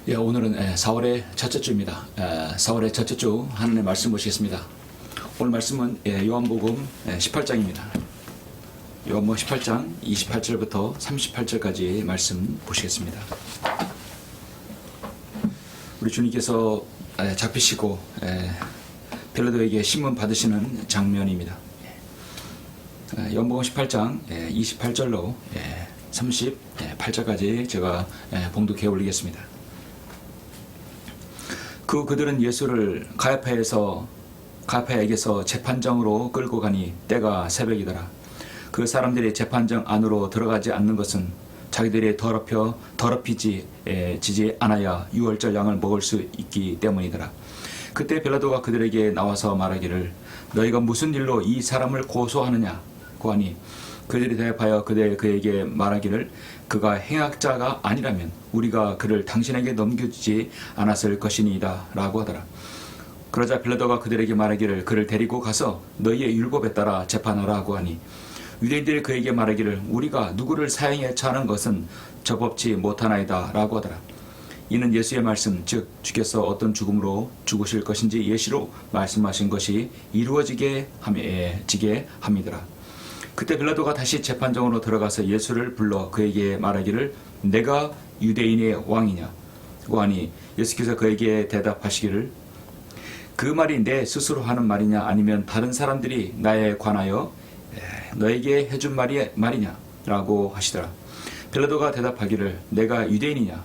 오늘은 4월의 첫째 주입니다. 4월의 첫째 주 하나님의 말씀 보시겠습니다. 오늘 말씀은 요한복음 18장입니다. 요한복음 18장 28절부터 38절까지 말씀 보시겠습니다. 우리 주님께서 잡히시고 빌라도에게 신문 받으시는 장면입니다. 요한복음 18장 28절로 38절까지 제가 봉독해 올리겠습니다. 그들은 예수를 가야파에게서 재판정으로 끌고 가니 때가 새벽이더라. 그 사람들이 재판정 안으로 들어가지 않는 것은 자기들이 더럽히지 않아야 유월절 양을 먹을 수 있기 때문이더라. 그때 빌라도가 그들에게 나와서 말하기를 너희가 무슨 일로 이 사람을 고소하느냐고 하니 그들이 대답하여 그에게 말하기를 그가 행악자가 아니라면 우리가 그를 당신에게 넘겨주지 않았을 것이니이다 라고 하더라. 그러자 빌라도가 그들에게 말하기를 그를 데리고 가서 너희의 율법에 따라 재판하라고 하니 유대인들이 그에게 말하기를 우리가 누구를 사형에 처하는 것은 적법치 못하나이다 라고 하더라. 이는 예수의 말씀 즉 주께서 어떤 죽음으로 죽으실 것인지 예시로 말씀하신 것이 이루어지게 함이더라. 그때 빌라도가 다시 재판정으로 들어가서 예수를 불러 그에게 말하기를 내가 유대인의 왕이냐고 하니 예수께서 그에게 대답하시기를 그 말이 내 스스로 하는 말이냐 아니면 다른 사람들이 나에 관하여 너에게 해준 말이냐라고 하시더라. 빌라도가 대답하기를 내가 유대인이냐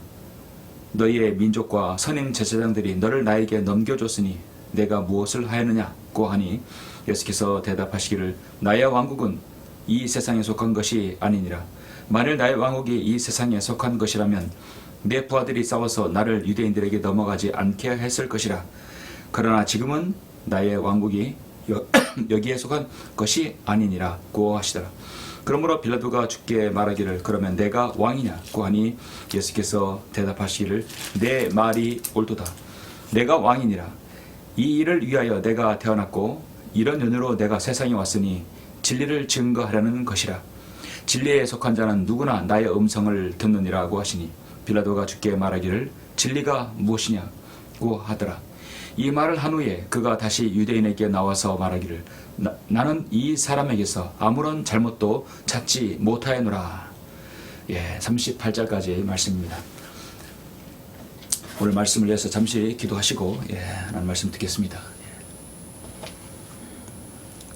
너희의 민족과 선임 제사장들이 너를 나에게 넘겨줬으니 내가 무엇을 하였느냐고 하니 예수께서 대답하시기를 나의 왕국은 이 세상에 속한 것이 아니니라. 만일 나의 왕국이 이 세상에 속한 것이라면 내 부하들이 싸워서 나를 유대인들에게 넘어가지 않게 했을 것이라. 그러나 지금은 나의 왕국이 여기에 속한 것이 아니니라고 하시더라. 그러므로 빌라도가 주께 말하기를 그러면 내가 왕이냐고 하니 예수께서 대답하시기를 내 말이 옳도다. 내가 왕이니라. 이 일을 위하여 내가 태어났고 이런 연유로 내가 세상에 왔으니 진리를 증거하려는 것이라. 진리에 속한 자는 누구나 나의 음성을 듣느니라고 하시니 빌라도가 주께 말하기를 진리가 무엇이냐고 하더라. 이 말을 한 후에 그가 다시 유대인에게 나와서 말하기를 나는 이 사람에게서 아무런 잘못도 찾지 못하였노라. 38절까지 말씀입니다. 오늘 말씀을 위해서 잠시 기도하시고 하나님 말씀 듣겠습니다.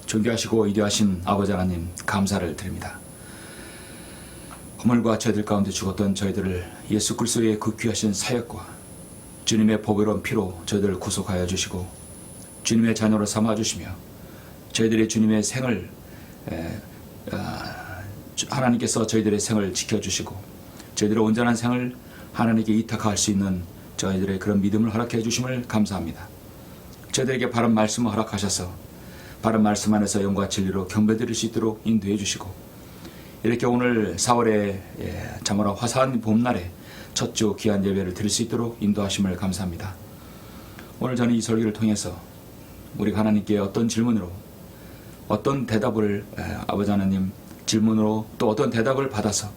존귀하시고 위대하신 아버지 하나님 감사를 드립니다. 허물과 죄들 가운데 죽었던 저희들을 예수 그리스도의 그 귀하신 사역과 주님의 보배로운 피로 저희들을 구속하여 주시고 주님의 자녀로 삼아주시며 저희들이 주님의 생을 하나님께서 저희들의 생을 지켜주시고 저희들의 온전한 생을 하나님께 이탁할 수 있는 저희들의 그런 믿음을 허락해 주심을 감사합니다. 저희들에게 바른 말씀을 허락하셔서 바른 말씀 안에서 영과 진리로 경배드릴 수 있도록 인도해 주시고 이렇게 오늘 4월에 참으로 화사한 봄날에 첫 주 귀한 예배를 드릴 수 있도록 인도하심을 감사합니다. 오늘 저는 이 설교를 통해서 우리가 하나님께 어떤 질문으로 어떤 대답을 아버지 하나님 질문으로 또 어떤 대답을 받아서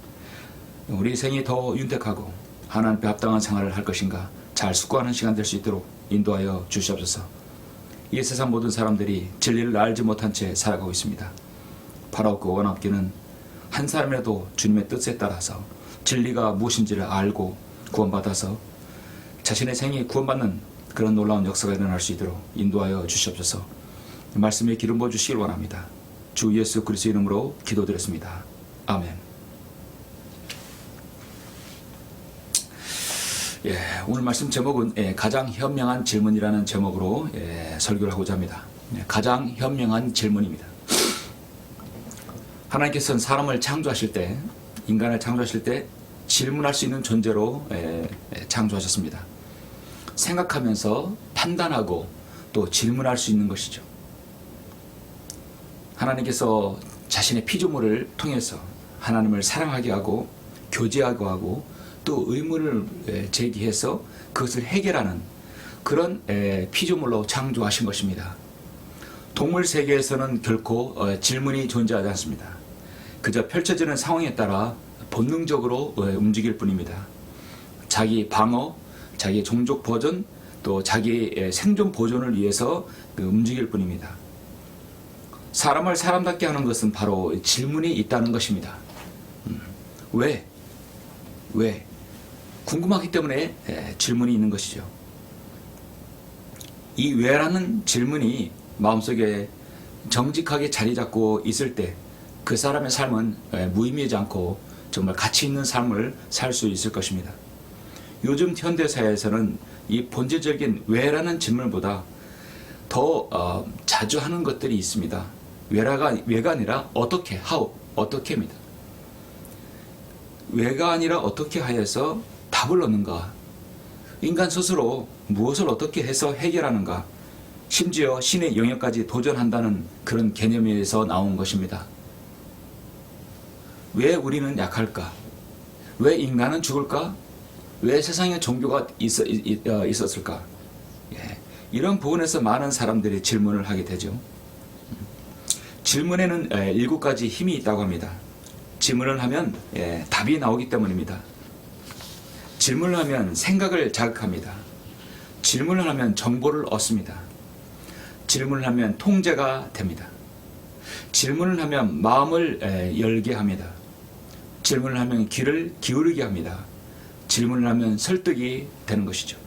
우리 생이 더 윤택하고 하나님 앞에 합당한 생활을 할 것인가 잘 숙고하는 시간 될 수 있도록 인도하여 주시옵소서. 이 세상 모든 사람들이 진리를 알지 못한 채 살아가고 있습니다. 바라옵고 원하옵기는 한 사람이라도 주님의 뜻에 따라서 진리가 무엇인지를 알고 구원받아서 자신의 생이 구원받는 그런 놀라운 역사가 일어날 수 있도록 인도하여 주시옵소서. 말씀에 기름 부어 주시길 원합니다. 주 예수 그리스도 이름으로 기도드렸습니다. 아멘. 오늘 말씀 제목은 가장 현명한 질문이라는 제목으로 설교를 하고자 합니다. 가장 현명한 질문입니다. 하나님께서는 사람을 창조하실 때 인간을 창조하실 때 질문할 수 있는 존재로 창조하셨습니다. 생각하면서 판단하고 또 질문할 수 있는 것이죠. 하나님께서 자신의 피조물을 통해서 하나님을 사랑하게 하고 교제하게 하고 또 의문을 제기해서 그것을 해결하는 그런 피조물로 창조하신 것입니다. 동물 세계에서는 결코 질문이 존재하지 않습니다. 그저 펼쳐지는 상황에 따라 본능적으로 움직일 뿐입니다. 자기 방어, 자기의 종족 보존 또 자기의 생존 보존을 위해서 움직일 뿐입니다. 사람을 사람답게 하는 것은 바로 질문이 있다는 것입니다. 왜? 왜? 궁금하기 때문에 질문이 있는 것이죠. 이 왜라는 질문이 마음속에 정직하게 자리 잡고 있을 때 그 사람의 삶은 무의미하지 않고 정말 가치 있는 삶을 살 수 있을 것입니다. 요즘 현대사회에서는 이 본질적인 왜라는 질문보다 더 자주 하는 것들이 있습니다. 왜가 아니라 어떻게, how, 어떻게입니다. 왜가 아니라 어떻게 하여서 답을 얻는가? 인간 스스로 무엇을 어떻게 해서 해결하는가? 심지어 신의 영역까지 도전한다는 그런 개념에서 나온 것입니다. 왜 우리는 약할까? 왜 인간은 죽을까? 왜 세상에 종교가 있었을까? 이런 부분에서 많은 사람들이 질문을 하게 되죠. 질문에는 7가지 힘이 있다고 합니다. 질문을 하면 답이 나오기 때문입니다. 질문을 하면 생각을 자극합니다. 질문을 하면 정보를 얻습니다. 질문을 하면 통제가 됩니다. 질문을 하면 마음을 열게 합니다. 질문을 하면 귀를 기울이게 합니다. 질문을 하면 설득이 되는 것이죠.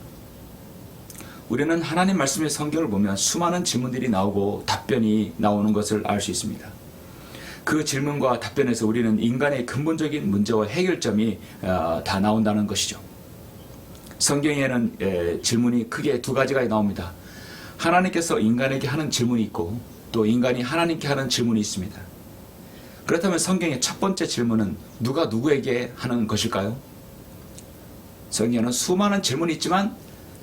우리는 하나님 말씀의 성경을 보면 수많은 질문들이 나오고 답변이 나오는 것을 알 수 있습니다. 그 질문과 답변에서 우리는 인간의 근본적인 문제와 해결점이 다 나온다는 것이죠. 성경에는 질문이 크게 2가지가 나옵니다. 하나님께서 인간에게 하는 질문이 있고 또 인간이 하나님께 하는 질문이 있습니다. 그렇다면 성경의 첫 번째 질문은 누가 누구에게 하는 것일까요? 성경에는 수많은 질문이 있지만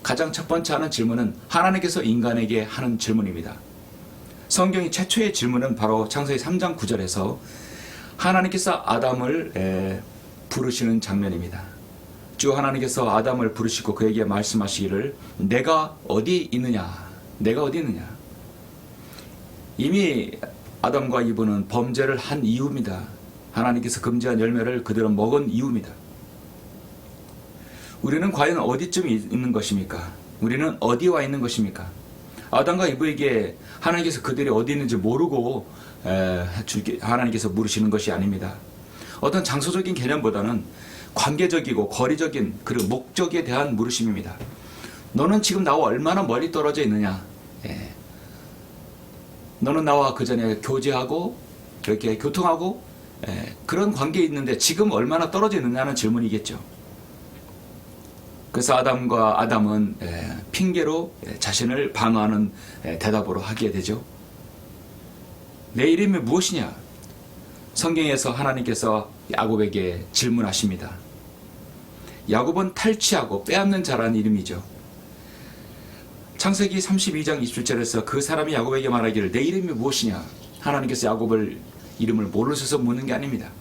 가장 첫 번째 하는 질문은 하나님께서 인간에게 하는 질문입니다. 성경의 최초의 질문은 바로 창세기 3장 9절에서 하나님께서 아담을 부르시는 장면입니다. 주 하나님께서 아담을 부르시고 그에게 말씀하시기를 내가 어디 있느냐? 내가 어디 있느냐? 이미 아담과 이브는 범죄를 한 이유입니다. 하나님께서 금지한 열매를 그들은 먹은 이유입니다. 우리는 과연 어디쯤 있는 것입니까? 우리는 어디와 있는 것입니까? 아담과 이브에게 하나님께서 그들이 어디 있는지 모르고 하나님께서 물으시는 것이 아닙니다. 어떤 장소적인 개념보다는 관계적이고 거리적인 그리고 목적에 대한 물으심입니다. 너는 지금 나와 얼마나 멀리 떨어져 있느냐? 너는 나와 그 전에 교제하고 이렇게 교통하고 그런 관계에 있는데 지금 얼마나 떨어져 있느냐는 질문이겠죠. 그래서 아담은 핑계로 자신을 방어하는 대답으로 하게 되죠. 내 이름이 무엇이냐? 성경에서 하나님께서 야곱에게 질문하십니다. 야곱은 탈취하고 빼앗는 자라는 이름이죠. 창세기 32장 27절에서 그 사람이 야곱에게 말하기를 내 이름이 무엇이냐? 하나님께서 야곱을 이름을 모르셔서 묻는 게 아닙니다.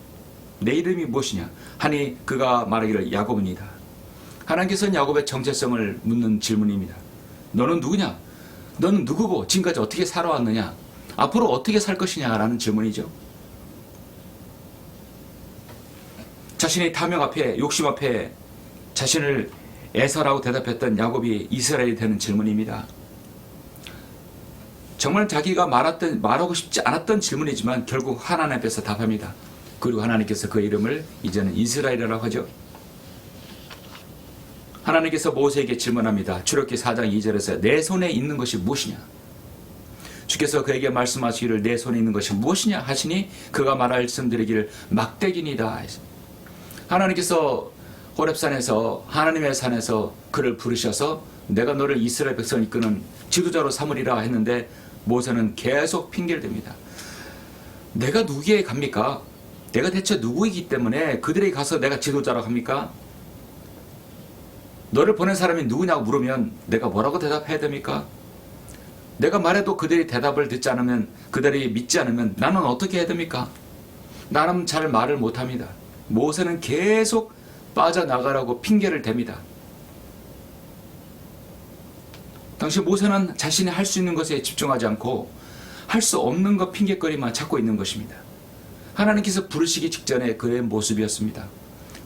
내 이름이 무엇이냐? 하니 그가 말하기를 야곱이니이다. 하나님께서는 야곱의 정체성을 묻는 질문입니다. 너는 누구냐? 너는 누구고 지금까지 어떻게 살아왔느냐? 앞으로 어떻게 살 것이냐? 라는 질문이죠. 자신의 탐욕 앞에 욕심 앞에 자신을 에서라고 대답했던 야곱이 이스라엘이 되는 질문입니다. 정말 자기가 말하고 싶지 않았던 질문이지만 결국 하나님 앞에서 답합니다. 그리고 하나님께서 그 이름을 이제는 이스라엘이라고 하죠. 하나님께서 모세에게 질문합니다. 출애굽기 4장 2절에서 내 손에 있는 것이 무엇이냐? 주께서 그에게 말씀하시기를 내 손에 있는 것이 무엇이냐 하시니 그가 말씀드리기를 막대기니이다. 하나님께서 호렙산에서 하나님의 산에서 그를 부르셔서 내가 너를 이스라엘 백성을 이끄는 지도자로 삼으리라 했는데 모세는 계속 핑계를 댑니다. 내가 누구에게 갑니까? 내가 대체 누구이기 때문에 그들에게 가서 내가 지도자라고 합니까? 너를 보낸 사람이 누구냐고 물으면 내가 뭐라고 대답해야 됩니까? 내가 말해도 그들이 대답을 듣지 않으면 그들이 믿지 않으면 나는 어떻게 해야 됩니까? 나는 잘 말을 못합니다. 모세는 계속 빠져나가라고 핑계를 댑니다. 당시 모세는 자신이 할 수 있는 것에 집중하지 않고 할 수 없는 것 핑계거리만 찾고 있는 것입니다. 하나님께서 부르시기 직전에 그의 모습이었습니다.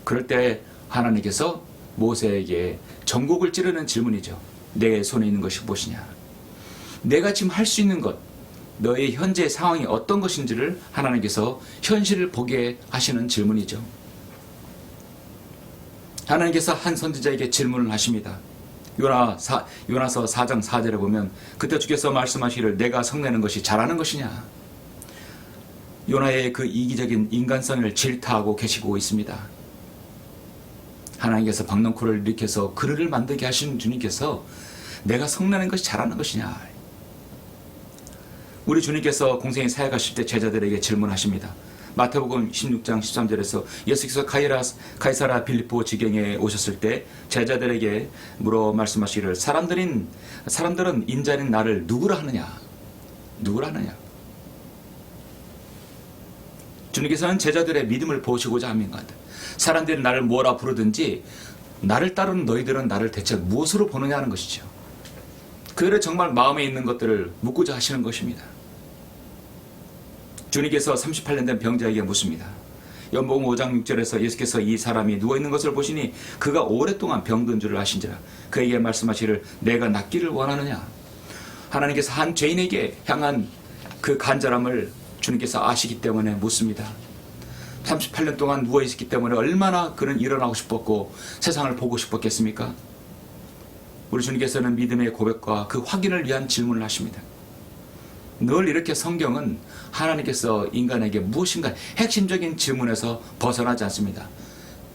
그럴 때 하나님께서 모세에게 전곡을 찌르는 질문이죠. 내 손에 있는 것이 무엇이냐? 내가 지금 할 수 있는 것, 너의 현재 상황이 어떤 것인지를 하나님께서 현실을 보게 하시는 질문이죠. 하나님께서 한 선지자에게 질문을 하십니다. 요나서 4장 4절에 보면 그때 주께서 말씀하시기를 내가 성내는 것이 잘하는 것이냐? 요나의 그 이기적인 인간성을 질타하고 계시고 있습니다. 하나님께서 박넝쿨을 일으켜서 그릇을 만들게 하신 주님께서 내가 성내는 것이 잘하는 것이냐? 우리 주님께서 공생에 사역하실 때 제자들에게 질문하십니다. 마태복음 16장 13절에서 예수께서 가이사라 빌립보 지경에 오셨을 때 제자들에게 물어 말씀하시기를 사람들은 인자인 나를 누구라 하느냐? 누구라 하느냐? 주님께서는 제자들의 믿음을 보시고자 합니다. 사람들이 나를 뭐라 부르든지 나를 따르는 너희들은 나를 대체 무엇으로 보느냐 하는 것이죠. 그들의 정말 마음에 있는 것들을 묻고자 하시는 것입니다. 주님께서 38년 된 병자에게 묻습니다. 연복음 5장 6절에서 예수께서 이 사람이 누워있는 것을 보시니 그가 오랫동안 병든 줄을 아신지라 그에게 말씀하시기를 내가 낫기를 원하느냐? 하나님께서 한 죄인에게 향한 그 간절함을 주님께서 아시기 때문에 묻습니다. 38년 동안 누워있었기 때문에 얼마나 그는 일어나고 싶었고 세상을 보고 싶었겠습니까? 우리 주님께서는 믿음의 고백과 그 확인을 위한 질문을 하십니다. 늘 이렇게 성경은 하나님께서 인간에게 무엇인가 핵심적인 질문에서 벗어나지 않습니다.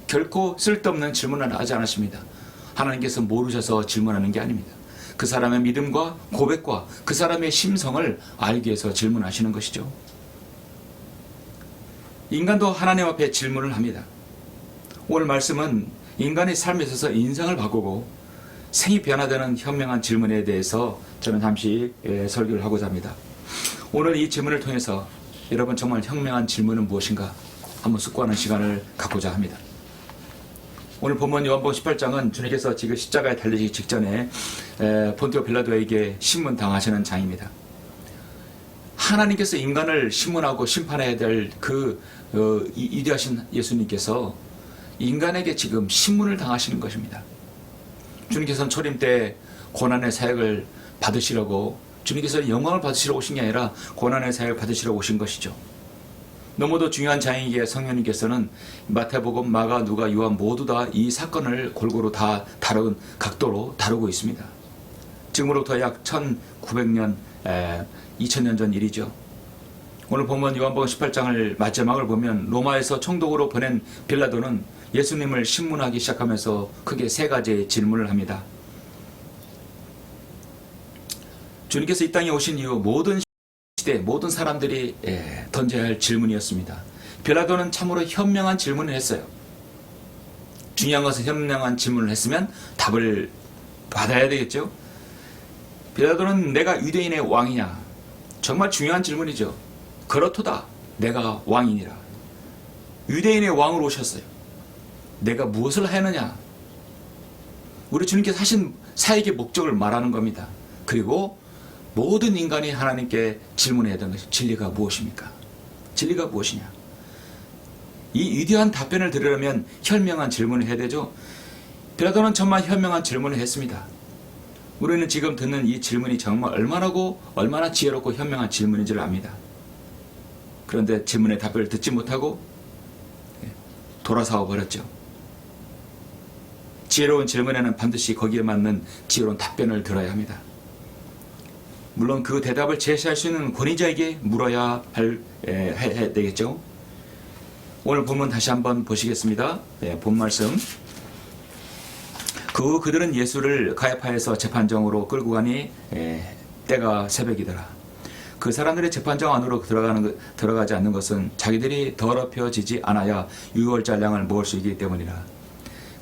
결코 쓸데없는 질문을 하지 않으십니다. 하나님께서 모르셔서 질문하는 게 아닙니다. 그 사람의 믿음과 고백과 그 사람의 심성을 알기 위해서 질문하시는 것이죠. 인간도 하나님 앞에 질문을 합니다. 오늘 말씀은 인간의 삶에 있어서 인생을 바꾸고 생이 변화되는 현명한 질문에 대해서 저는 잠시 설교를 하고자 합니다. 오늘 이 질문을 통해서 여러분 정말 현명한 질문은 무엇인가 한번 숙고하는 시간을 갖고자 합니다. 오늘 본문 요한복음 18장은 주님께서 지금 십자가에 달리시기 직전에 본디오 빌라도에게 신문당하시는 장입니다. 하나님께서 인간을 신문하고 심판해야 될 그 위대하신 예수님께서 인간에게 지금 신문을 당하시는 것입니다. 주님께서는 초림 때 고난의 사역을 받으시려고 주님께서는 영광을 받으시러 오신 게 아니라 고난의 사역을 받으시러 오신 것이죠. 너무도 중요한 장이기에 성령님께서는 마태복음, 마가, 누가, 요한 모두 다 이 사건을 골고루 다 다룬 각도로 다루고 있습니다. 지금으로부터 약 1900년, 2000년 전 일이죠. 오늘 보면 요한복음 18장을 마지막을 보면 로마에서 총독으로 보낸 빌라도는 예수님을 신문하기 시작하면서 크게 세 가지의 질문을 합니다. 주님께서 이 땅에 오신 이후 모든 시대 모든 사람들이 던져야 할 질문이었습니다. 빌라도는 참으로 현명한 질문을 했어요. 중요한 것은 현명한 질문을 했으면 답을 받아야 되겠죠. 빌라도는 내가 유대인의 왕이냐? 정말 중요한 질문이죠. 그렇도다. 내가 왕이니라. 유대인의 왕으로 오셨어요. 내가 무엇을 하느냐? 우리 주님께서 하신 사역의 목적을 말하는 겁니다. 그리고 모든 인간이 하나님께 질문해야 되는 것이 진리가 무엇입니까? 진리가 무엇이냐? 이 위대한 답변을 들으려면 현명한 질문을 해야 되죠. 빌라도는 정말 현명한 질문을 했습니다. 우리는 지금 듣는 이 질문이 정말 얼마나 지혜롭고 현명한 질문인지를 압니다. 그런데 질문의 답변을 듣지 못하고 돌아서와 버렸죠. 지혜로운 질문에는 반드시 거기에 맞는 지혜로운 답변을 들어야 합니다. 물론 그 대답을 제시할 수 있는 권위자에게 물어야 해야 되겠죠. 오늘 본문 다시 한번 보시겠습니다. 본 말씀. 그들은 예수를 가야파에서 재판정으로 끌고 가니 때가 새벽이더라. 그 사람들의 재판정 안으로 들어가지 않는 것은 자기들이 더럽혀지지 않아야 유월절 양을 먹을 수 있기 때문이라.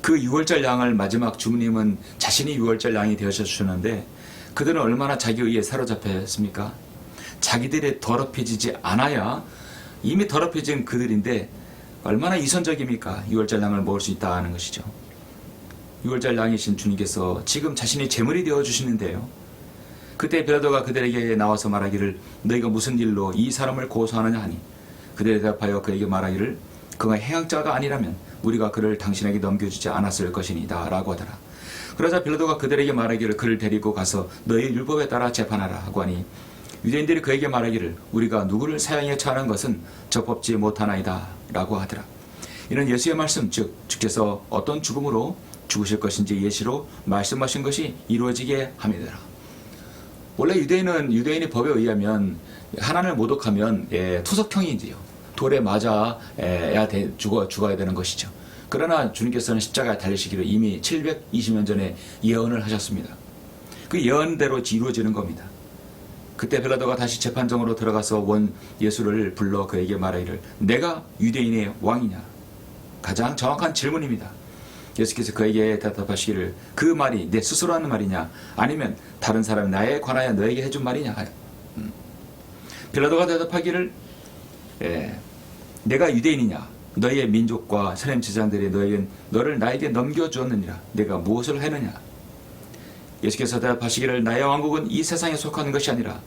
그 유월절 양을 마지막 주님은 자신이 유월절 양이 되어주셨는데 그들은 얼마나 자기 의에 사로잡혔습니까? 자기들이 더럽혀지지 않아야 이미 더럽혀진 그들인데 얼마나 이선적입니까? 유월절 양을 먹을 수 있다는 것이죠. 유월절 양이신 주님께서 지금 자신이 제물이 되어주시는데요. 그때 빌라도가 그들에게 나와서 말하기를 너희가 무슨 일로 이 사람을 고소하느냐 하니 그들이 대답하여 그에게 말하기를 그가 행악자가 아니라면 우리가 그를 당신에게 넘겨주지 않았을 것이니다 라고 하더라. 그러자 빌라도가 그들에게 말하기를 그를 데리고 가서 너희 율법에 따라 재판하라 하고 하니 유대인들이 그에게 말하기를 우리가 누구를 사형에 처하는 것은 적법지 못하나이다 라고 하더라. 이는 예수의 말씀 즉 주께서 어떤 죽음으로 죽으실 것인지 예시로 말씀하신 것이 이루어지게 함이더라. 원래 유대인의 법에 의하면 하나님을 모독하면 투석형이지요. 돌에 맞아야 죽어야 되는 것이죠. 그러나 주님께서는 십자가에 달리시기를 이미 720년 전에 예언을 하셨습니다. 그 예언대로 이루어지는 겁니다. 그때 빌라도가 다시 재판정으로 들어가서 원 예수를 불러 그에게 말하기를 내가 유대인의 왕이냐? 가장 정확한 질문입니다. 예수께서 그에게 대답하시기를 그 말이 내 스스로 하는 말이냐 아니면 다른 사람이 나에 관하여 너에게 해준 말이냐. 빌라도가 대답하기를 내가 유대인이냐 너희의 민족과 선임 제사장들이 너를 나에게 넘겨주었느니라 내가 무엇을 했느냐. 예수께서 대답하시기를 나의 왕국은 이 세상에 속하는 것이 아니라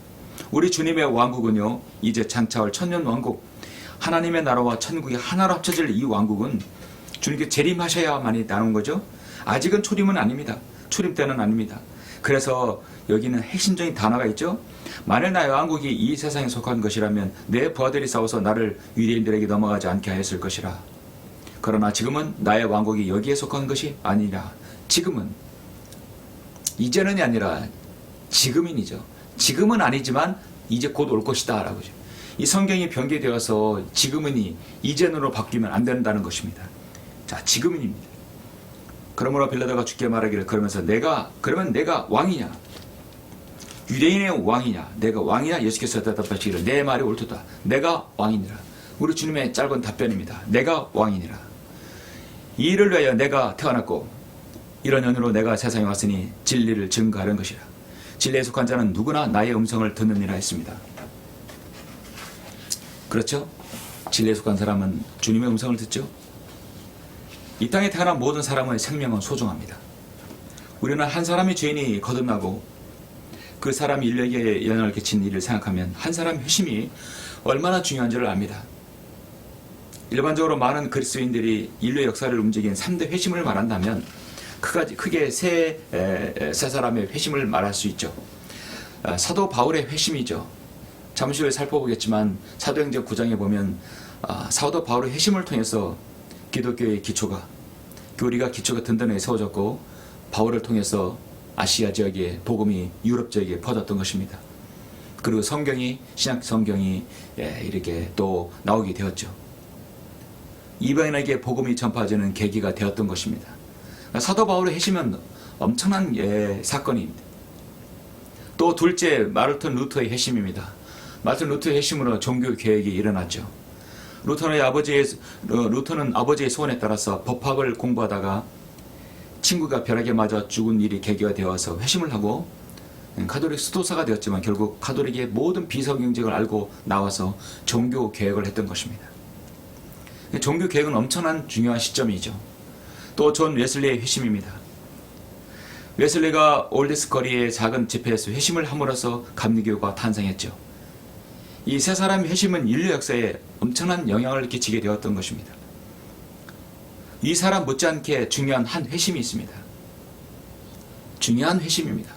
우리 주님의 왕국은요 이제 장차올 천년 왕국 하나님의 나라와 천국이 하나로 합쳐질 이 왕국은 주님께 재림하셔야만이 나오는 거죠. 아직은 초림은 아닙니다. 초림 때는 아닙니다. 그래서 여기는 핵심적인 단어가 있죠. 만일 나의 왕국이 이 세상에 속한 것이라면 내 부하들이 싸워서 나를 유대인들에게 넘어가지 않게 하였을 것이라. 그러나 지금은 나의 왕국이 여기에 속한 것이 아니라 지금은 이제는이 아니라 지금인이죠. 지금은 아니지만 이제 곧 올 것이다 라고 하죠. 이 성경이 변개되어서 지금은이 이제는으로 바뀌면 안 된다는 것입니다. 자, 지금은입니다. 그러므로 빌라도가 주께 말하기를 그러면 내가 왕이냐? 유대인의 왕이냐? 내가 왕이냐? 예수께서 대답하시기를 내 말이 옳도다. 내가 왕이니라. 우리 주님의 짧은 답변입니다. 내가 왕이니라. 이 일을 위하여 내가 태어났고 이런 연유로 내가 세상에 왔으니 진리를 증거하는 것이라. 진리에 속한 자는 누구나 나의 음성을 듣느니라 했습니다. 그렇죠? 진리에 속한 사람은 주님의 음성을 듣죠. 이 땅에 태어난 모든 사람의 생명은 소중합니다. 우리는 한 사람의 죄인이 거듭나고 그 사람이 인류에게 영향을 끼친 일을 생각하면 한 사람의 회심이 얼마나 중요한지를 압니다. 일반적으로 많은 그리스도인들이 인류의 역사를 움직인 3대 회심을 말한다면 크게 세 사람의 회심을 말할 수 있죠. 사도 바울의 회심이죠. 잠시 후에 살펴보겠지만 사도행전 9장에 보면 사도 바울의 회심을 통해서 기독교의 기초가 교리가 든든하게 세워졌고 바울을 통해서 아시아 지역의 복음이 유럽 지역에 퍼졌던 것입니다. 그리고 신약 성경이 이렇게 또 나오게 되었죠. 이방인에게 복음이 전파되는 계기가 되었던 것입니다. 사도 바울의 회심은 엄청난 사건입니다. 또 둘째 마르틴 루터의 회심입니다. 마르틴 루터의 회심으로 종교 개혁이 일어났죠. 루터는 아버지의 소원에 따라서 법학을 공부하다가 친구가 벼락에 맞아 죽은 일이 계기가 되어서 회심을 하고 가톨릭 수도사가 되었지만 결국 가톨릭의 모든 비성경적을 알고 나와서 종교 개혁을 했던 것입니다. 종교 개혁은 엄청난 중요한 시점이죠. 또 존 웨슬리의 회심입니다. 웨슬리가 올드스 거리의 작은 집회에서 회심을 함으로써 감리교가 탄생했죠. 이 세 사람의 회심은 인류 역사에 엄청난 영향을 끼치게 되었던 것입니다. 이 사람 못지않게 중요한 한 회심이 있습니다. 중요한 회심입니다.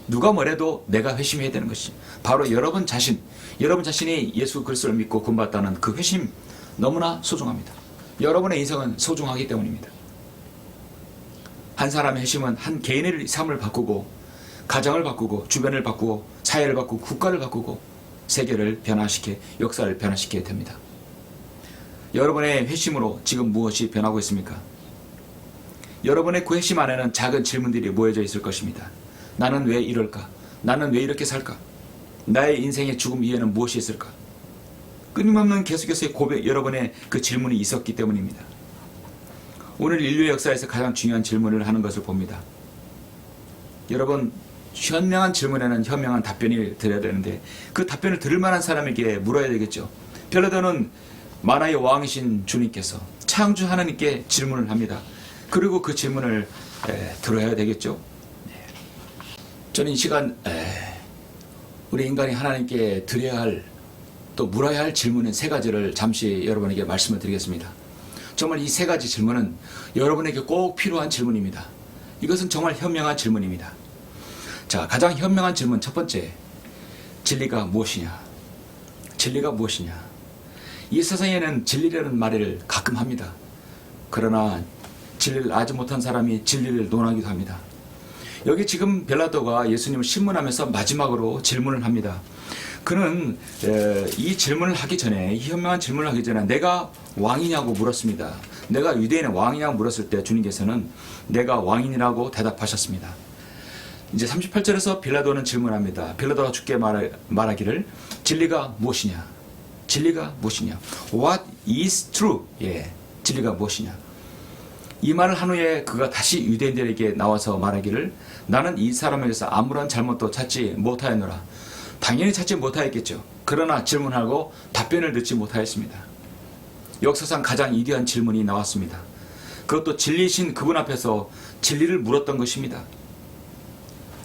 누가 뭐래도 내가 회심해야 되는 것이 바로 여러분 자신이 예수 그리스도를 믿고 구원받다는 그 회심 너무나 소중합니다. 여러분의 인생은 소중하기 때문입니다. 한 사람의 회심은 한 개인의 삶을 바꾸고 가정을 바꾸고 주변을 바꾸고 사회를 바꾸고 국가를 바꾸고 세계를 역사를 변화시키게 됩니다. 여러분의 회심으로 지금 무엇이 변하고 있습니까? 여러분의 그 회심 안에는 작은 질문들이 모여져 있을 것입니다. 나는 왜 이럴까? 나는 왜 이렇게 살까? 나의 인생의 죽음 이에는 무엇이 있을까? 끊임없는 계속해서의 여러분의 그 질문이 있었기 때문입니다. 오늘 인류 역사에서 가장 중요한 질문을 하는 것을 봅니다. 여러분, 현명한 질문에는 현명한 답변이 드려야 되는데 그 답변을 들을 만한 사람에게 물어야 되겠죠. 빌라도는 만화의 왕이신 주님께서 창조 하나님께 질문을 합니다. 그리고 그 질문을 들어야 되겠죠. 저는 이 시간 우리 인간이 하나님께 드려야 할 또 물어야 할 질문은 세 가지를 잠시 여러분에게 말씀을 드리겠습니다. 정말 이 세 가지 질문은 여러분에게 꼭 필요한 질문입니다. 이것은 정말 현명한 질문입니다. 자, 가장 현명한 질문 첫 번째. 진리가 무엇이냐? 진리가 무엇이냐? 이 세상에는 진리라는 말을 가끔 합니다. 그러나 진리를 알지 못한 사람이 진리를 논하기도 합니다. 여기 지금 빌라도가 예수님을 신문하면서 마지막으로 질문을 합니다. 그는 이 질문을 하기 전에, 이 현명한 질문을 하기 전에 내가 왕이냐고 물었습니다. 내가 유대인의 왕이냐고 물었을 때 주님께서는 내가 왕인이라고 대답하셨습니다. 이제 38절에서 빌라도는 질문합니다. 빌라도가 주께 말하기를 진리가 무엇이냐? 진리가 무엇이냐? What is true? 예, 진리가 무엇이냐? 이 말을 한 후에 그가 다시 유대인들에게 나와서 말하기를 나는 이 사람에게서 아무런 잘못도 찾지 못하였노라. 당연히 찾지 못하였겠죠. 그러나 질문하고 답변을 듣지 못하였습니다. 역사상 가장 위대한 질문이 나왔습니다. 그것도 진리이신 그분 앞에서 진리를 물었던 것입니다.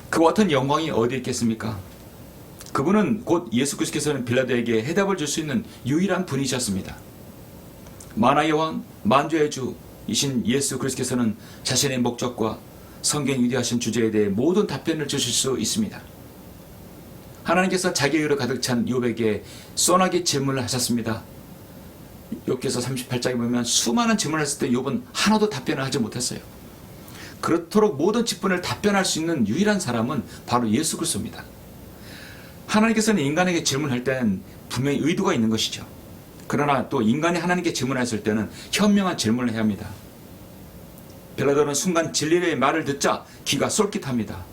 그 같은 영광이 어디 있겠습니까? 그분은 곧 예수 그리스도께서는 빌라도에게 해답을 줄 수 있는 유일한 분이셨습니다. 만화의 왕, 만주의 주이신 예수 그리스도께서는 자신의 목적과 성경 위대하신 주제에 대해 모든 답변을 주실 수 있습니다. 하나님께서 자기 의로 가득 찬 욥에게 쏘나게 질문을 하셨습니다. 욥기서 38장에 보면 수많은 질문을 했을 때 욥은 하나도 답변을 하지 못했어요. 그렇도록 모든 직분을 답변할 수 있는 유일한 사람은 바로 예수 그리스도입니다. 하나님께서는 인간에게 질문할 때는 분명히 의도가 있는 것이죠. 그러나 또 인간이 하나님께 질문했을 때는 현명한 질문을 해야 합니다. 빌라도는 순간 진리의 말을 듣자 귀가 쏠깃합니다.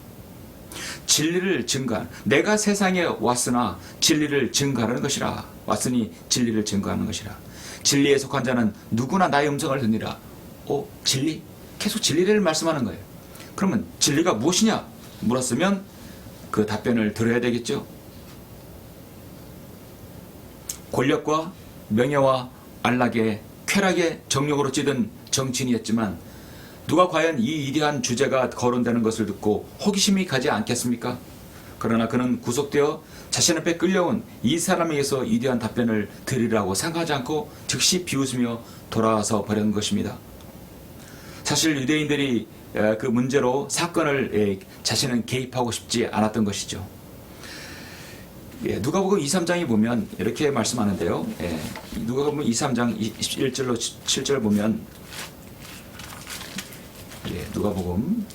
진리를 증거하는, 내가 세상에 왔으나 진리를 증거하는 것이라. 왔으니 진리를 증거하는 것이라. 진리에 속한 자는 누구나 나의 음성을 듣니라. 진리? 계속 진리를 말씀하는 거예요. 그러면 진리가 무엇이냐? 물었으면 그 답변을 들어야 되겠죠. 권력과 명예와 안락에 쾌락의 정욕으로 찌든 정치인이었지만 누가 과연 이 위대한 주제가 거론되는 것을 듣고 호기심이 가지 않겠습니까? 그러나 그는 구속되어 자신 앞에 끌려온 이 사람에게서 위대한 답변을 드리라고 생각하지 않고 즉시 비웃으며 돌아와서 버린 것입니다. 사실 유대인들이 그 문제로 사건을 자신은 개입하고 싶지 않았던 것이죠. 누가복음 2, 3장에 보면 이렇게 말씀하는데요. 누가복음 2, 3장 1절로 7절 보면 누가복음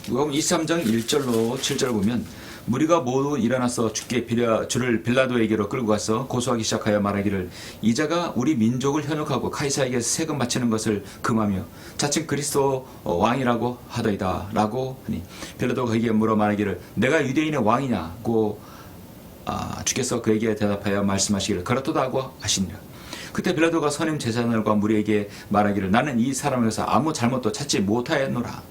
누가복음 2, 3장 1절로 7절 보면 무리가 모두 일어나서 주를 빌라도에게로 끌고 가서 고소하기 시작하여 말하기를 이자가 우리 민족을 현혹하고 카이사에게 세금 바치는 것을 금하며 자칭 그리스도 왕이라고 하더이다 라고 하니 빌라도가 그에게 물어 말하기를 내가 유대인의 왕이냐고 주께서 그에게 대답하여 말씀하시기를 그렇도다 하고 하시니라. 그때 빌라도가 선임 제사장들과 무리에게 말하기를 나는 이 사람에게서 아무 잘못도 찾지 못하였노라.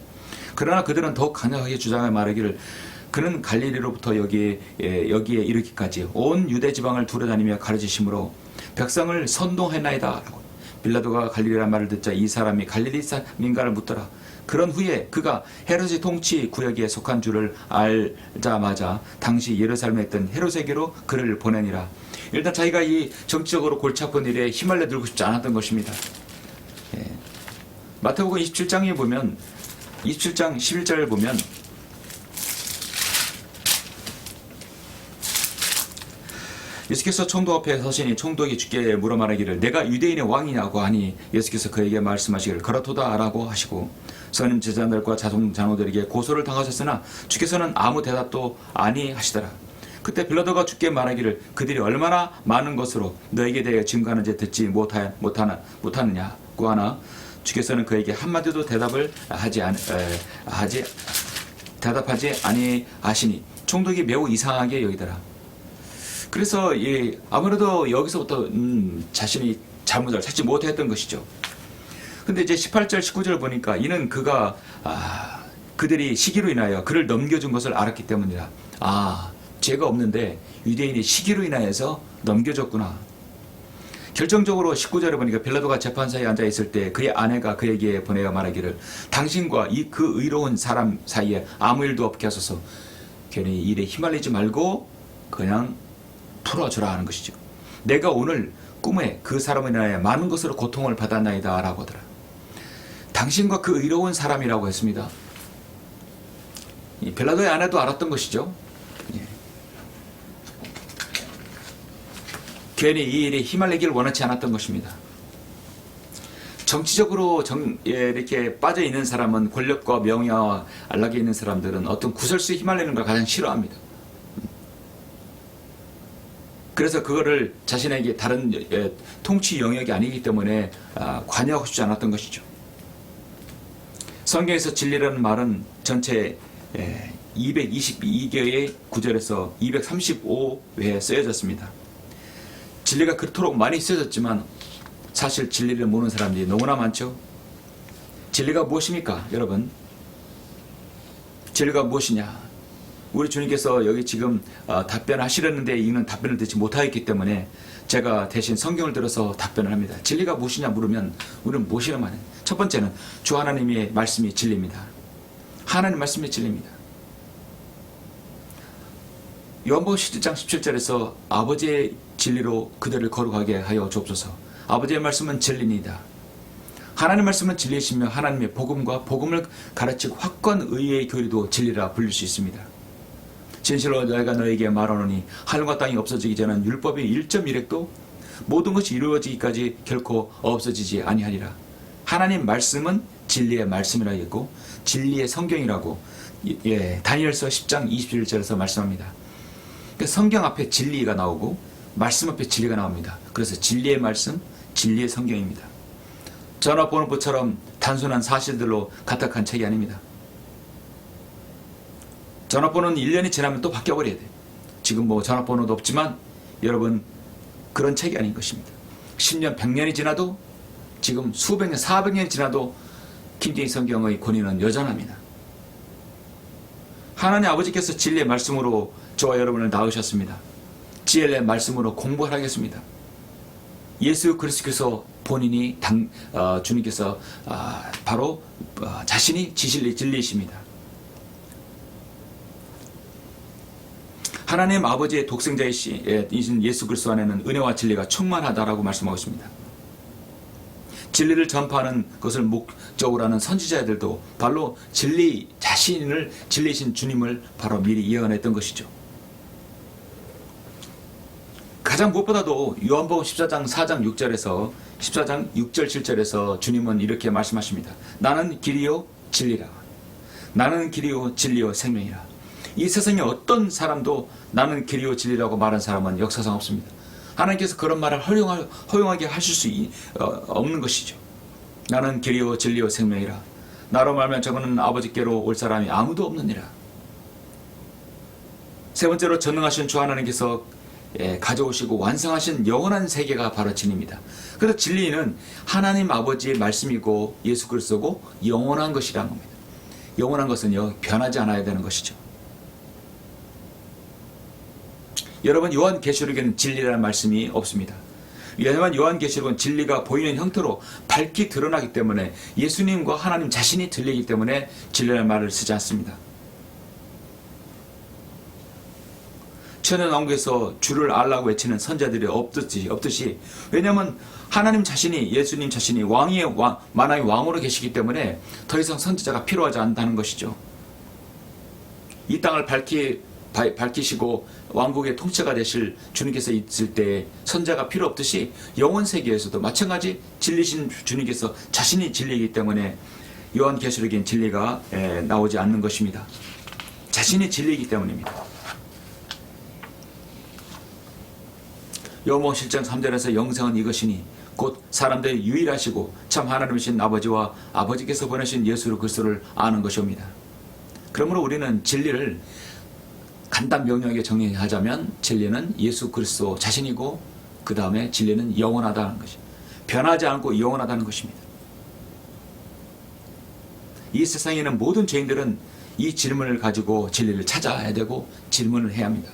그러나 그들은 더욱 강력하게 주장하여 말하기를 그는 갈릴리로부터 여기에 이르기까지 온 유대 지방을 두려다니며 가르치심으로 백성을 선동했나이다 라고. 빌라도가 갈릴리란 말을 듣자 이 사람이 갈릴리 사람인가를 묻더라. 그런 후에 그가 헤롯의 통치 구역에 속한 줄을 알자마자 당시 예루살렘에 있던 헤롯에게로 그를 보내니라. 일단 자기가 이 정치적으로 골치 아픈 일에 휘말려 들고 싶지 않았던 것입니다. 마태복음 27장에 보면 27장 11절을 보면 예수께서 총독 앞에 서시니 총독이 주께 물어 말하기를 내가 유대인의 왕이냐고 하니 예수께서 그에게 말씀하시기를 그렇도다 라고 하시고 선임 제사장들과 자송 장로들에게 고소를 당하셨으나 주께서는 아무 대답도 아니하시더라. 그때 빌라도가 주께 말하기를 그들이 얼마나 많은 것으로 너에게 대해 증거하는지 듣지 못하느냐고 하나 주께서는 그에게 한마디도 대답하지 아니하시니 총독이 매우 이상하게 여기더라. 그래서 아무래도 여기서부터 자신이 잘못을 찾지 못했던 것이죠. 근데 이제 18절 19절 보니까 이는 그가 그들이 시기로 인하여 그를 넘겨준 것을 알았기 때문이라. 죄가 없는데 유대인이 시기로 인하여서 넘겨줬구나. 결정적으로 19절에 보니까 빌라도가 재판사에 앉아 있을 때 그의 아내가 그에게 보내어 말하기를 당신과 그 의로운 사람 사이에 아무 일도 없게 하소서. 괜히 일에 휘말리지 말고 그냥 풀어주라 하는 것이죠. 내가 오늘 꿈에 그 사람을 인하여 많은 것으로 고통을 받았나이다 라고 하더라. 당신과 그 의로운 사람이라고 했습니다. 이 빌라도의 아내도 알았던 것이죠. 괜히 이 일에 휘말리기를 원하지 않았던 것입니다. 정치적으로 이렇게 빠져 있는 사람은 권력과 명예와 안락에 있는 사람들은 어떤 구설수에 휘말리는 걸 가장 싫어합니다. 그래서 그거를 자신에게 다른 통치 영역이 아니기 때문에 관여하고 싶지 않았던 것이죠. 성경에서 진리라는 말은 전체 222개의 구절에서 235회에 쓰여졌습니다. 진리가 그토록 많이 쓰여졌지만 사실 진리를 모르는 사람들이 너무나 많죠. 진리가 무엇입니까, 여러분? 진리가 무엇이냐? 우리 주님께서 여기 지금 답변하시려는데 이는 답변을 듣지 못하였기 때문에 제가 대신 성경을 들어서 답변을 합니다. 진리가 무엇이냐 물으면 우리는 무엇이라 말해요? 첫 번째는 주 하나님의 말씀이 진리입니다. 하나님 말씀이 진리입니다. 요한복음 17장 17절에서 아버지의 진리로 그들을 거룩하게 하여 주옵소서. 아버지의 말씀은 진리입니다. 하나님 말씀은 진리이시며 하나님의 복음과 복음을 가르치고 확건 의의 교리도 진리라 불릴 수 있습니다. 진실로 내가 너에게 말하노니 하늘과 땅이 없어지기 전에 율법의 1.1획도 모든 것이 이루어지기까지 결코 없어지지 아니하리라. 하나님 말씀은 진리의 말씀이라 했고 진리의 성경이라고 다니엘서 10장 21절에서 말씀합니다. 성경 앞에 진리가 나오고 말씀 앞에 진리가 나옵니다. 그래서 진리의 말씀, 진리의 성경입니다. 전화번호부처럼 단순한 사실들로 가득한 책이 아닙니다. 전화번호는 1년이 지나면 또 바뀌어버려야 돼요. 지금 뭐 전화번호도 없지만 여러분 그런 책이 아닌 것입니다. 10년, 100년이 지나도 지금 수백 년, 400년이 지나도 킹제임스 성경의 권위는 여전합니다. 하나님 아버지께서 진리의 말씀으로 저와 여러분을 낳으셨습니다. 진리의 말씀으로 공부를 하겠습니다. 예수 그리스도께서 본인이 주님께서 바로 자신이 진리이십니다. 하나님 아버지의 독생자이신 예수 그리스도 안에는 은혜와 진리가 충만하다라고 말씀하고 있습니다. 진리를 전파하는 것을 목적으로 하는 선지자들도 바로 진리 자신을 진리이신 주님을 바로 미리 예언했던 것이죠. 가장 무엇보다도 요한복음 14장 4장 6절에서 14장 6절 7절에서 주님은 이렇게 말씀하십니다. 나는 길이요 진리라. 나는 길이요 진리요 생명이라. 이 세상에 어떤 사람도 나는 길이요 진리라고 말한 사람은 역사상 없습니다. 하나님께서 그런 말을 허용하게 하실 수 없는 것이죠. 나는 길이요 진리요 생명이라. 나로 말하면 저거는 아버지께로 올 사람이 아무도 없느니라. 세 번째로 전능하신 주 하나님께서 가져오시고 완성하신 영원한 세계가 바로 진리입니다. 그래서 진리는 하나님 아버지의 말씀이고 예수 그리스도고 영원한 것이라는 겁니다. 영원한 것은요 변하지 않아야 되는 것이죠. 여러분 요한계시록에는 진리라는 말씀이 없습니다. 왜냐하면 요한계시록은 진리가 보이는 형태로 밝히 드러나기 때문에 예수님과 하나님 자신이 들리기 때문에 진리라는 말을 쓰지 않습니다. 천연왕국에서 주를 알라고 외치는 선자들이 없듯이 왜냐하면 하나님 자신이 예수님 자신이 만왕의 왕으로 계시기 때문에 더 이상 선지자가 필요하지 않다는 것이죠. 이 땅을 밝히시고 왕국의 통치가 되실 주님께서 있을 때 선자가 필요 없듯이 영원 세계에서도 마찬가지 진리신 주님께서 자신이 진리이기 때문에 요한계시록엔 진리가 나오지 않는 것입니다. 자신이 진리이기 때문입니다. 요한복음 7장 3절에서 영생은 이것이니 곧 사람들이 유일하시고 참 하나님이신 아버지와 아버지께서 보내신 예수 그리스도를 아는 것입니다. 그러므로 우리는 진리를 간단 명료하게 정리하자면 진리는 예수 그리스도 자신이고 그 다음에 진리는 영원하다는 것이 변하지 않고 영원하다는 것입니다. 이 세상에는 모든 죄인들은 이 질문을 가지고 진리를 찾아야 되고 질문을 해야 합니다.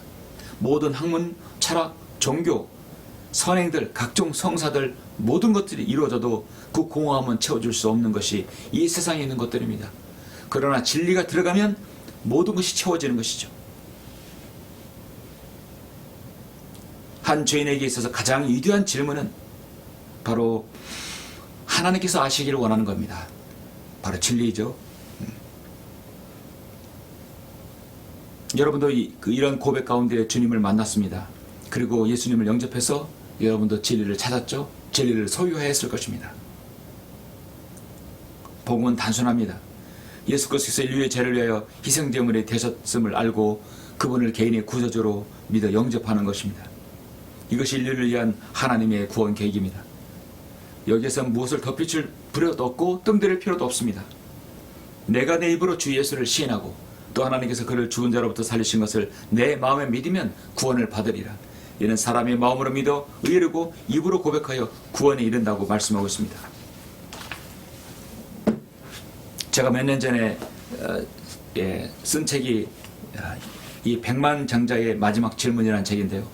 모든 학문, 철학, 종교 선행들, 각종 성사들 모든 것들이 이루어져도 그 공허함은 채워줄 수 없는 것이 이 세상에 있는 것들입니다. 그러나 진리가 들어가면 모든 것이 채워지는 것이죠. 한 죄인에게 있어서 가장 위대한 질문은 바로 하나님께서 아시기를 원하는 겁니다. 바로 진리죠. 여러분도 이런 고백 가운데 주님을 만났습니다. 그리고 예수님을 영접해서 여러분도 진리를 찾았죠. 진리를 소유했을 것입니다. 복음은 단순합니다. 예수 그리스도께서 인류의 죄를 위하여 희생제물이 되셨음을 알고 그분을 개인의 구주로 믿어 영접하는 것입니다. 이것이 인류를 위한 하나님의 구원 계획입니다. 여기에서 무엇을 덧붙일 필요도 없고 뜸들일 필요도 없습니다. 내가 내 입으로 주 예수를 시인하고 또 하나님께서 그를 죽은 자로부터 살리신 것을 내 마음에 믿으면 구원을 받으리라. 이는 사람의 마음으로 믿어 의르고 입으로 고백하여 구원에 이른다고 말씀하고 있습니다. 제가 몇 년 전에 쓴 책이 이 백만장자의 마지막 질문이라는 책인데요.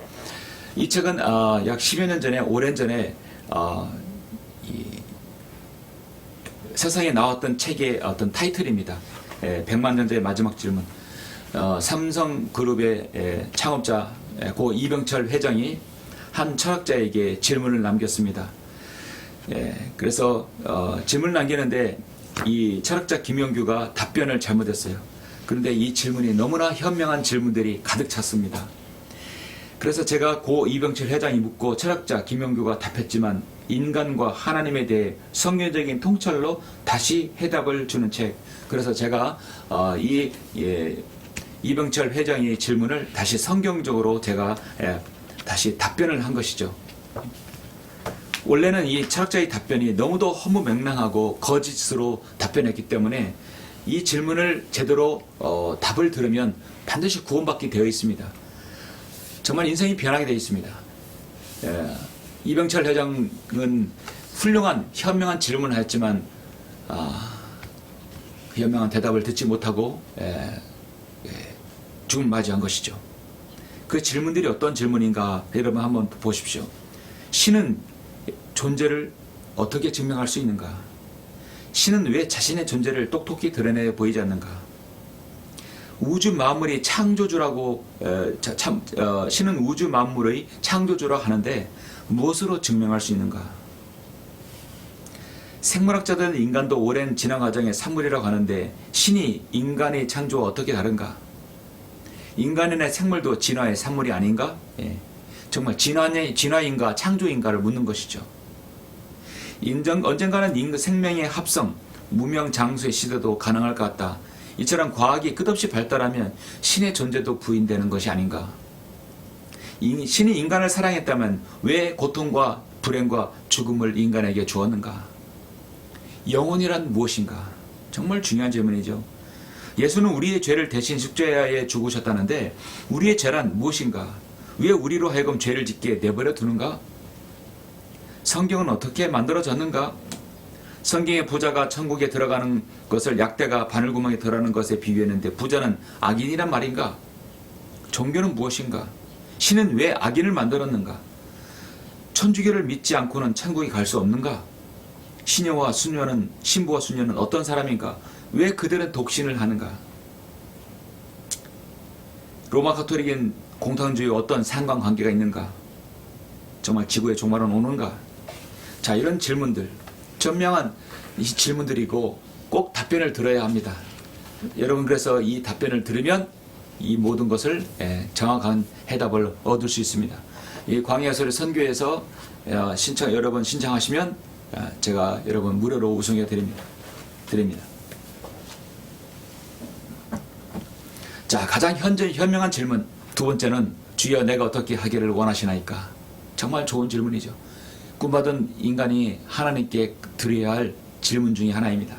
이 책은 약 10여 년 전에, 오랜 전에 이 세상에 나왔던 책의 어떤 타이틀입니다. 백만장자의 마지막 질문. 삼성그룹의 창업자 고 이병철 회장이 한 철학자에게 질문을 남겼습니다. 그래서 질문을 남기는데 이 철학자 김영규가 답변을 잘못했어요. 그런데 이 질문이 너무나 현명한 질문들이 가득 찼습니다. 그래서 제가 고 이병철 회장이 묻고 철학자 김영규가 답했지만 인간과 하나님에 대해 성경적인 통찰로 다시 해답을 주는 책. 그래서 제가 이병철 회장의 질문을 다시 성경적으로 제가 다시 답변을 한 것이죠. 원래는 이 철학자의 답변이 너무도 허무맹랑하고 거짓으로 답변했기 때문에 이 질문을 제대로 답을 들으면 반드시 구원받게 되어 있습니다. 정말 인생이 변하게 되어 있습니다. 이병철 회장은 훌륭한 현명한 질문을 했지만 그 현명한 대답을 듣지 못하고 죽음을 맞이한 것이죠. 그 질문들이 어떤 질문인가 여러분 한번 보십시오. 신은 존재를 어떻게 증명할 수 있는가? 신은 왜 자신의 존재를 똑똑히 드러내 보이지 않는가? 우주 만물이 창조주라고 신은 우주 만물의 창조주라고 하는데 무엇으로 증명할 수 있는가? 생물학자들은 인간도 오랜 진화 과정의 산물이라고 하는데 신이 인간의 창조와 어떻게 다른가? 인간이나 생물도 진화의 산물이 아닌가? 정말 진화인가 창조인가를 묻는 것이죠. 언젠가는 생명의 합성, 무명장수의 시대도 가능할 것 같다. 이처럼 과학이 끝없이 발달하면 신의 존재도 부인되는 것이 아닌가. 신이 인간을 사랑했다면 왜 고통과 불행과 죽음을 인간에게 주었는가. 영혼이란 무엇인가. 정말 중요한 질문이죠. 예수는 우리의 죄를 대신 속죄하여 죽으셨다는데 우리의 죄란 무엇인가. 왜 우리로 하여금 죄를 짓게 내버려 두는가. 성경은 어떻게 만들어졌는가. 성경의 부자가 천국에 들어가는 것을 약대가 바늘구멍에 들어가는 것에 비유했는데 부자는 악인이란 말인가? 종교는 무엇인가? 신은 왜 악인을 만들었는가? 천주교를 믿지 않고는 천국에 갈 수 없는가? 신부와 수녀는 어떤 사람인가? 왜 그들은 독신을 하는가? 로마 가톨릭인 공산주의와 어떤 상관관계가 있는가? 정말 지구의 종말은 오는가? 자, 이런 질문들, 현명한 이 질문들이고 꼭 답변을 들어야 합니다. 여러분, 그래서 이 답변을 들으면 이 모든 것을 정확한 해답을 얻을 수 있습니다. 이 광야소리 선교에서 여러분 신청하시면 제가 여러분 무료로 우송해 드립니다. 자, 가장 현명한 질문 두 번째는 주여 내가 어떻게 하기를 원하시나이까. 정말 좋은 질문이죠. 꿈받은 인간이 하나님께 드려야 할 질문 중에 하나입니다.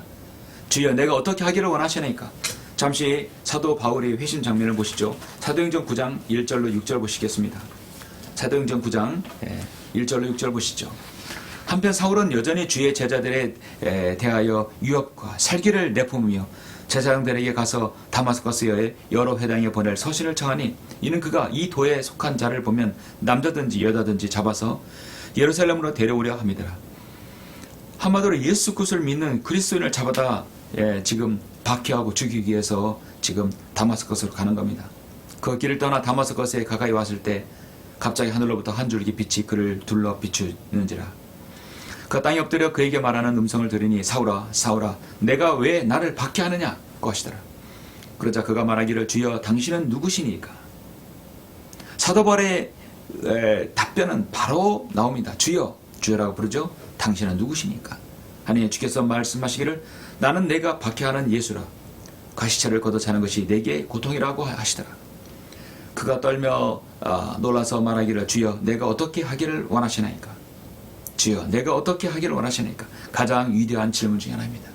주여 내가 어떻게 하기를 원하시나이까. 잠시 사도 바울의 회심 장면을 보시죠. 사도행전 9장 1절로 6절 보시겠습니다. 사도행전 9장 1절로 6절 보시죠. 한편 사울은 여전히 주의 제자들에 대하여 유업과 살기를 내뿜으며 제사장들에게 가서 다마스커스에 여러 회당에 보낼 서신을 청하니 이는 그가 이 도에 속한 자를 보면 남자든지 여자든지 잡아서 예루살렘으로 데려오려 함이더라. 한마디로 예수 그리스도를 믿는 그리스도인을 잡아다 지금 박해하고 죽이기 위해서 지금 다마스커스로 가는 겁니다. 그 길을 떠나 다마스커스에 가까이 왔을 때 갑자기 하늘로부터 한 줄기 빛이 그를 둘러 비추는지라. 그 땅에 엎드려 그에게 말하는 음성을 들으니 사울아 사울아 내가 왜 나를 박해하느냐고 하시더라. 그러자 그가 말하기를 주여 당신은 누구시니까. 사도 바울의 답변은 바로 나옵니다. 주여 주여라고 부르죠. 당신은 누구시니까. 하니 주께서 말씀하시기를 나는 내가 박해하는 예수라. 가시체를 걷어 차는 것이 내게 고통이라고 하시더라. 그가 떨며 놀라서 말하기를 주여 내가 어떻게 하기를 원하시나이까. 주여 내가 어떻게 하기를 원하시나이까. 가장 위대한 질문 중에 하나입니다.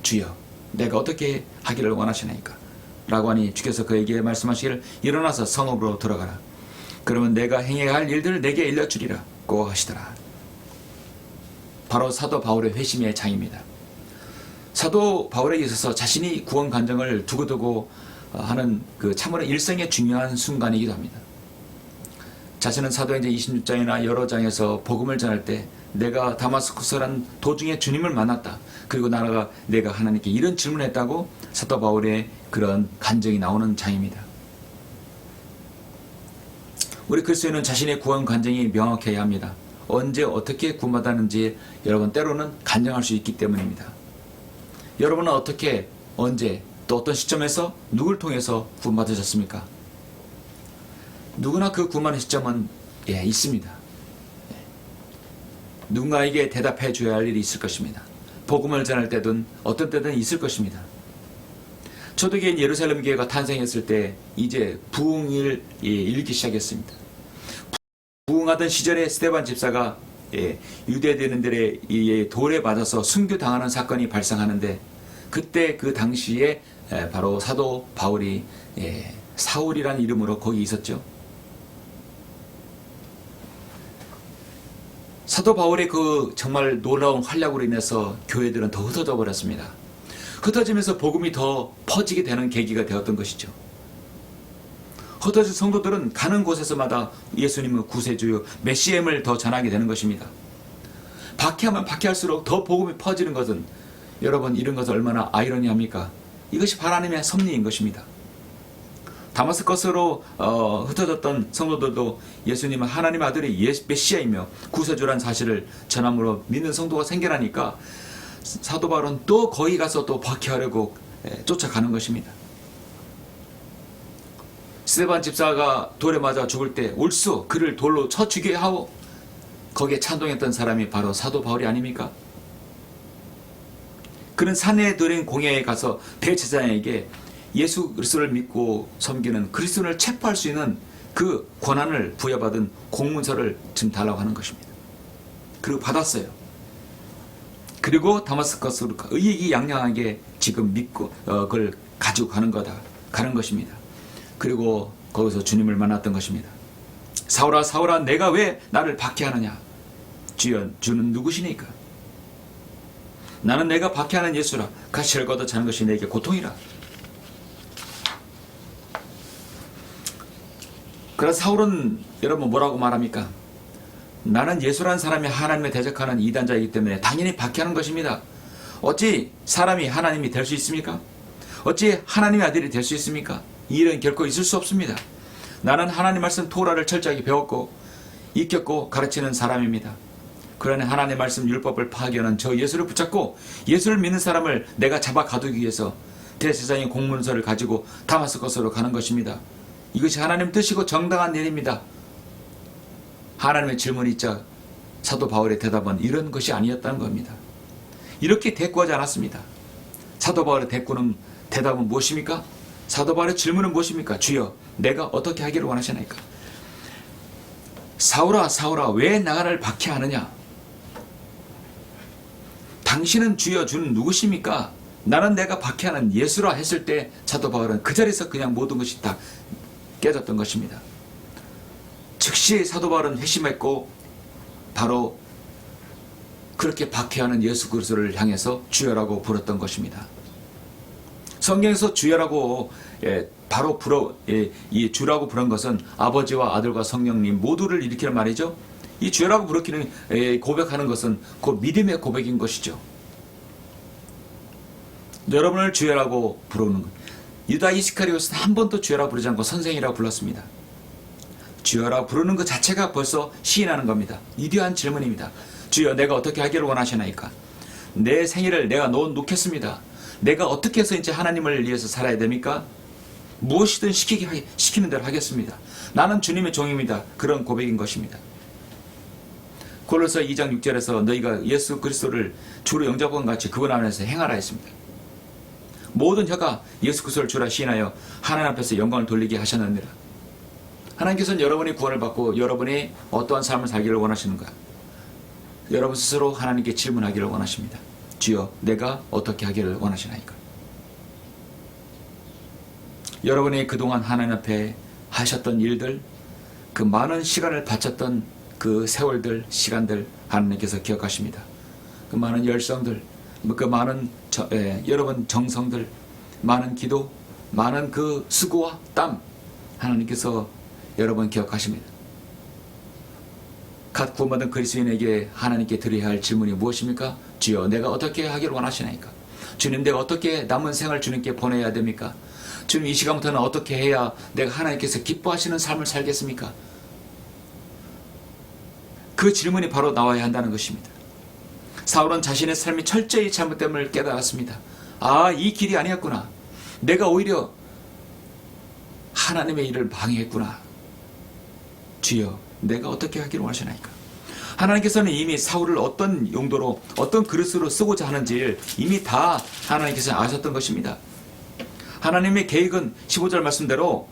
주여 내가 어떻게 하기를 원하시나이까 라고 하니 주께서 그에게 말씀하시기를 일어나서 성읍으로 들어가라. 그러면 내가 행해야 할 일들을 내게 일러주리라 고 하시더라. 바로 사도 바울의 회심의 장입니다. 사도 바울에게 있어서 자신이 구원 간증을 두고두고 하는 그 참으로 일생의 중요한 순간이기도 합니다. 자신은 사도행전 26장이나 여러 장에서 복음을 전할 때 내가 다마스쿠스라는 도중에 주님을 만났다. 그리고 내가 하나님께 이런 질문을 했다고 사도 바울의 그런 간증이 나오는 장입니다. 우리 그리스도인은 자신의 구원 간증이 명확해야 합니다. 언제 어떻게 구원받았는지 여러분 때로는 간증할 수 있기 때문입니다. 여러분은 어떻게 언제 또 어떤 시점에서 누굴 통해서 구원받으셨습니까? 누구나 그 구원의 시점은 있습니다. 누군가에게 대답해 줘야 할 일이 있을 것입니다. 복음을 전할 때든 어떤 때든 있을 것입니다. 초대교인 예루살렘 교회가 탄생했을 때 이제 부흥을 일기 시작했습니다. 부흥하던 시절에 스데반 집사가 유대인들의 돌에 맞아서 순교당하는 사건이 발생하는데 그때 그 당시에 바로 사도 바울이 사울이라는 이름으로 거기 있었죠. 사도 바울의 그 정말 놀라운 활약으로 인해서 교회들은 더 흩어져 버렸습니다. 흩어지면서 복음이 더 퍼지게 되는 계기가 되었던 것이죠. 흩어진 성도들은 가는 곳에서마다 예수님은 구세주요 메시엠을 더 전하게 되는 것입니다. 박해하면 박해할수록 더 복음이 퍼지는 것은 여러분 이런 것은 얼마나 아이러니합니까? 이것이 하나님의 섭리인 것입니다. 다마스커스로 흩어졌던 성도들도 예수님은 하나님의 아들이 메시아이며 구세주란 사실을 전함으로 믿는 성도가 생겨나니까 사도 바울은 또 거기 가서 또 박해하려고 쫓아가는 것입니다. 스데반 집사가 돌에 맞아 죽을 때 옳소 그를 돌로 쳐 죽여야 하오. 거기에 찬동했던 사람이 바로 사도 바울이 아닙니까? 그는 산에 들인 공회에 가서 대제사장에게 예수 그리스도를 믿고 섬기는 그리스도를 체포할 수 있는 그 권한을 부여받은 공문서를 지금 달라고 하는 것입니다. 그리고 받았어요. 그리고 다마스커스로 의기양양하게 지금 믿고 그걸 가지고 가는 것입니다. 그리고 거기서 주님을 만났던 것입니다. 사울아 사울아 내가 왜 나를 박해하느냐. 주여 주는 누구시니까. 나는 내가 박해하는 예수라. 가시를 걷어 차는 것이 내게 고통이라. 그래서 사울은 여러분 뭐라고 말합니까? 나는 예수라는 사람이 하나님에 대적하는 이단자이기 때문에 당연히 박해하는 것입니다. 어찌 사람이 하나님이 될 수 있습니까? 어찌 하나님의 아들이 될 수 있습니까? 이 일은 결코 있을 수 없습니다. 나는 하나님 말씀 토라를 철저하게 배웠고 익혔고 가르치는 사람입니다. 그러니 하나님의 말씀 율법을 파괴하는 저 예수를 붙잡고 예수를 믿는 사람을 내가 잡아 가두기 위해서 대제사장의 공문서를 가지고 다마스커스로 가는 것입니다. 이것이 하나님 뜻이고 정당한 일입니다. 하나님의 질문이 있자 사도 바울의 대답은 이런 것이 아니었다는 겁니다. 이렇게 대꾸하지 않았습니다. 사도 바울의 대답은 무엇입니까? 사도 바울의 질문은 무엇입니까? 주여 내가 어떻게 하기를 원하시나이까? 사울아 사울아 왜 나를 박해하느냐? 당신은 주여 주는 누구십니까? 나는 내가 박해하는 예수라 했을 때 사도 바울은 그 자리에서 그냥 모든 것이 다 깨졌던 것입니다. 즉시 사도 바울은 회심했고 바로 그렇게 박해하는 예수 그리스도를 향해서 주여라고 부르던 것입니다. 성경에서 주여라고 바로 이 주라고 부른 것은 아버지와 아들과 성령님 모두를 일으키는 말이죠. 이 주여라고 부르기는 고백하는 것은 그 믿음의 고백인 것이죠. 여러분을 주여라고 부르는 것. 유다 이스카리옷은 한 번도 주여라고 부르지 않고 선생이라고 불렀습니다. 주여라고 부르는 것 자체가 벌써 시인하는 겁니다. 위대한 질문입니다. 주여, 내가 어떻게 하기를 원하시나이까? 내 생일을 내가 놓겠습니다. 내가 어떻게 해서 이제 하나님을 위해서 살아야 됩니까? 무엇이든 시키는 대로 하겠습니다. 나는 주님의 종입니다. 그런 고백인 것입니다. 골로새 2장 6절에서 너희가 예수 그리스도를 주로 영접한 같이 그분 안에서 행하라 했습니다. 모든 혀가 예수 그리스도를 주라 시인하여 하나님 앞에서 영광을 돌리게 하셨느니라. 하나님께서는 여러분이 구원을 받고 여러분이 어떠한 삶을 살기를 원하시는가? 여러분 스스로 하나님께 질문하기를 원하십니다. 주여, 내가 어떻게 하기를 원하시나이까? 여러분이 그동안 하나님 앞에 하셨던 일들, 그 많은 시간을 바쳤던 그 세월들, 시간들 하나님께서 기억하십니다. 그 많은 열성들, 그 많은 여러분 정성들, 많은 기도, 많은 그 수고와 땀 하나님께서 여러분 기억하십니다. 갓 구원받은 그리스도인에게 하나님께 드려야 할 질문이 무엇입니까? 주여, 내가 어떻게 하기를 원하시나이까? 주님, 내가 어떻게 남은 생을 주님께 보내야 됩니까? 주님, 이 시간부터는 어떻게 해야 내가 하나님께서 기뻐하시는 삶을 살겠습니까? 그 질문이 바로 나와야 한다는 것입니다. 사울은 자신의 삶이 철저히 잘못됨을 깨달았습니다. 아, 이 길이 아니었구나. 내가 오히려 하나님의 일을 방해했구나. 주여, 내가 어떻게 하기를 원하시나이까? 하나님께서는 이미 사울을 어떤 용도로, 어떤 그릇으로 쓰고자 하는지 이미 다 하나님께서 아셨던 것입니다. 하나님의 계획은 15절 말씀대로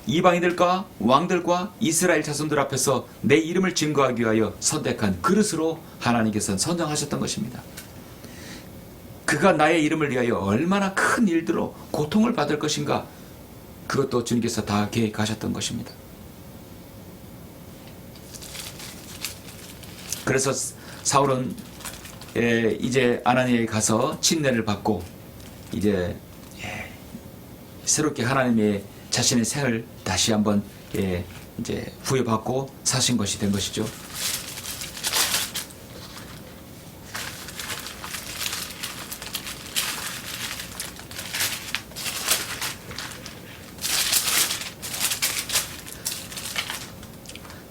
이방인들과 왕들과 이스라엘 자손들 앞에서 내 이름을 증거하기 위하여 선택한 그릇으로 하나님께서는 선정하셨던 것입니다. 그가 나의 이름을 위하여 얼마나 큰 일들로 고통을 받을 것인가, 그것도 주님께서 다 계획하셨던 것입니다. 그래서 사울은 이제 아나니아에 가서 침례를 받고 이제 새롭게 하나님의 자신의 생을 다시 한번 이제 부여받고 사신 것이 된 것이죠.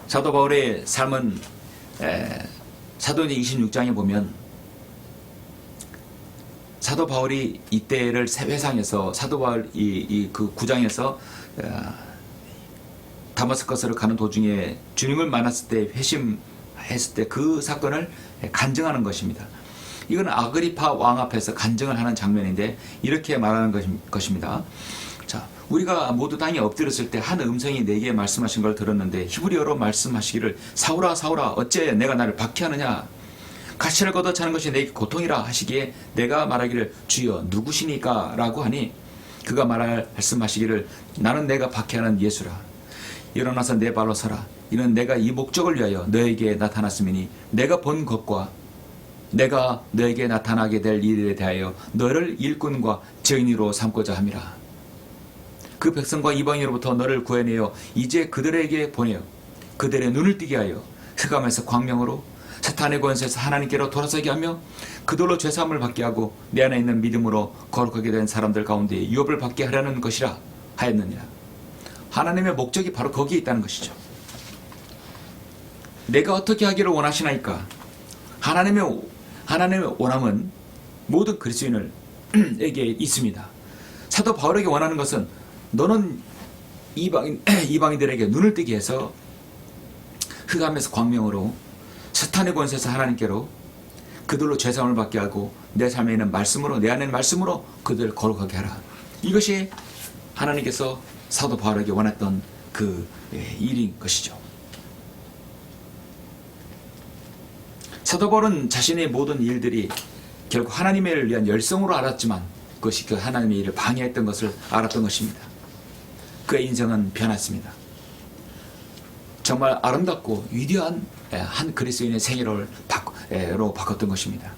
사도 바울의 삶은 사도행전 26장에 보면 사도 바울이 이때를 회상해서 사도 바울 그 구장에서 다마스커스를 가는 도중에 주님을 만났을 때 회심했을 때 그 사건을 간증하는 것입니다. 이건 아그리파 왕 앞에서 간증을 하는 장면인데 이렇게 말하는 것입니다. 자, 우리가 모두 땅에 엎드렸을 때 한 음성이 내게 말씀하신 걸 들었는데 히브리어로 말씀하시기를 사울아 사울아 어째 내가 나를 박해하느냐, 가시를 걷어 차는 것이 내게 고통이라 하시기에 내가 말하기를 주여 누구시니까 라고 하니 그가 말씀하시기를 나는 내가 박해하는 예수라. 일어나서 내 발로 서라. 이는 내가 이 목적을 위하여 너에게 나타났음이니 내가 본 것과 내가 너에게 나타나게 될 일에 대하여 너를 일꾼과 증인으로 삼고자 함이라. 그 백성과 이방인으로부터 너를 구해내어 이제 그들에게 보내어 그들의 눈을 뜨게 하여 흑암에서 광명으로 사탄의 권세에서 하나님께로 돌아서게 하며 그들로 죄사함을 받게 하고 내 안에 있는 믿음으로 거룩하게 된 사람들 가운데 유업을 받게 하려는 것이라 하였느니라. 하나님의 목적이 바로 거기에 있다는 것이죠. 내가 어떻게 하기를 원하시나이까? 하나님의 원함은 모든 그리스도인에게 있습니다. 사도 바울에게 원하는 것은 너는 이방인들에게 눈을 뜨게 해서 흑암에서 광명으로 사탄의 권세에서 하나님께로 그들로 죄사함을 받게 하고 내 삶에 있는 말씀으로, 내 안에 있는 말씀으로 그들을 거룩하게 하라. 이것이 하나님께서 사도 바울에게 원했던 그 일인 것이죠. 사도 바울은 자신의 모든 일들이 결국 하나님의 일을 위한 열성으로 알았지만 그것이 그 하나님의 일을 방해했던 것을 알았던 것입니다. 그의 인생은 변했습니다. 정말 아름답고 위대한 한 그리스도인의 생애로 바꿨던 것입니다.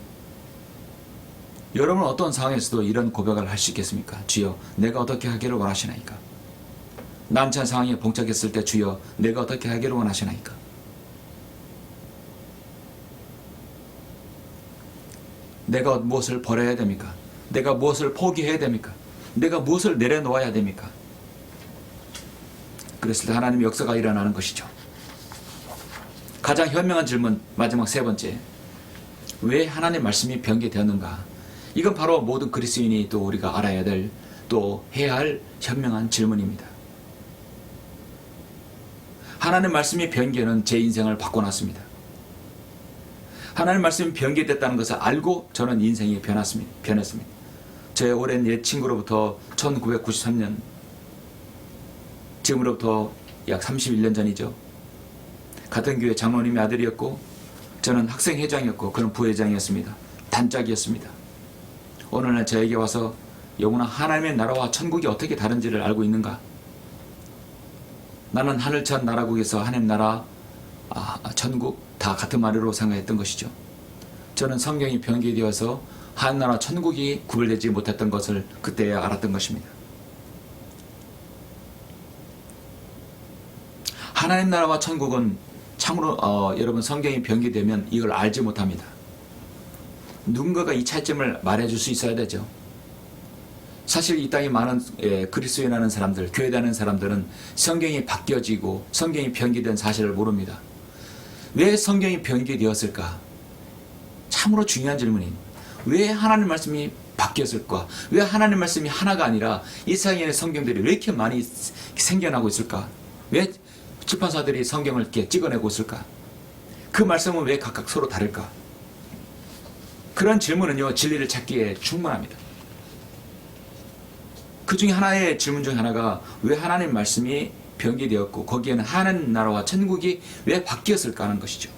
여러분은 어떤 상황에서도 이런 고백을 할 수 있겠습니까? 주여, 내가 어떻게 하기를 원하시나이까? 난처한 상황에 봉착했을 때 주여, 내가 어떻게 하기를 원하시나이까? 내가 무엇을 버려야 됩니까? 내가 무엇을 포기해야 됩니까? 내가 무엇을 내려놓아야 됩니까? 그랬을 때 하나님의 역사가 일어나는 것이죠. 가장 현명한 질문, 마지막 세 번째. 왜 하나님의 말씀이 변개되었는가? 이건 바로 모든 그리스도인이 또 우리가 알아야 될, 또 해야 할 현명한 질문입니다. 하나님의 말씀이 변개는 제 인생을 바꿔놨습니다. 하나님의 말씀이 변개됐다는 것을 알고 저는 인생이 변했습니다. 제 오랜 옛 친구로부터 1993년, 지금으로부터 약 31년 전이죠. 같은 교회 장로님의 아들이었고 저는 학생회장이었고 그는 부회장이었습니다. 단짝이었습니다. 어느 날 저에게 와서 영훈아, 하나님의 나라와 천국이 어떻게 다른지를 알고 있는가? 나는 하늘천 나라국에서 하나님 나라, 천국 다 같은 말으로 생각했던 것이죠. 저는 성경이 변개되어서 하나님 나라 천국이 구별되지 못했던 것을 그때야 알았던 것입니다. 하나님 나라와 천국은 참으로 여러분 성경이 변개되면 이걸 알지 못합니다. 누군가가 이 차이점을 말해줄 수 있어야 되죠. 사실 이 땅에 많은 그리스도인하는 사람들, 교회 다니는 사람들은 성경이 바뀌어지고 성경이 변개된 사실을 모릅니다. 왜 성경이 변개되었을까? 참으로 중요한 질문입니다. 왜 하나님 말씀이 바뀌었을까? 왜 하나님 말씀이 하나가 아니라 이 세상에 성경들이 왜 이렇게 많이 생겨나고 있을까? 왜 출판사들이 성경을 이렇게 찍어내고 있을까? 그 말씀은 왜 각각 서로 다를까? 그런 질문은요, 진리를 찾기에 충분합니다. 그 중에 하나의 질문 중 하나가 왜 하나님 말씀이 변개되었고 거기에는 하나님 나라와 천국이 왜 바뀌었을까 하는 것이죠.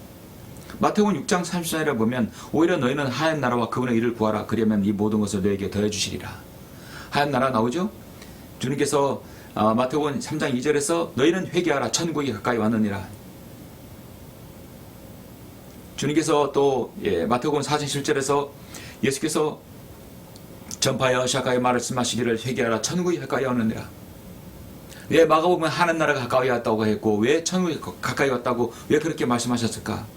마태복음 6장 30절에 보면 오히려 너희는 하나님 나라와 그분의 일을 구하라. 그러면 이 모든 것을 너에게 더해 주시리라. 하나님 나라 나오죠? 주님께서 마태복음 3장 2절에서 너희는 회개하라. 천국이 가까이 왔느니라. 주님께서 또 마태복음 4장 7절에서 예수께서 전파하여 시작하여 말씀하시기를 회개하라. 천국이 가까이 왔느니라. 왜 마가복음은 하나님 나라가 가까이 왔다고 했고 왜 천국이 가까이 왔다고 왜 그렇게 말씀하셨을까?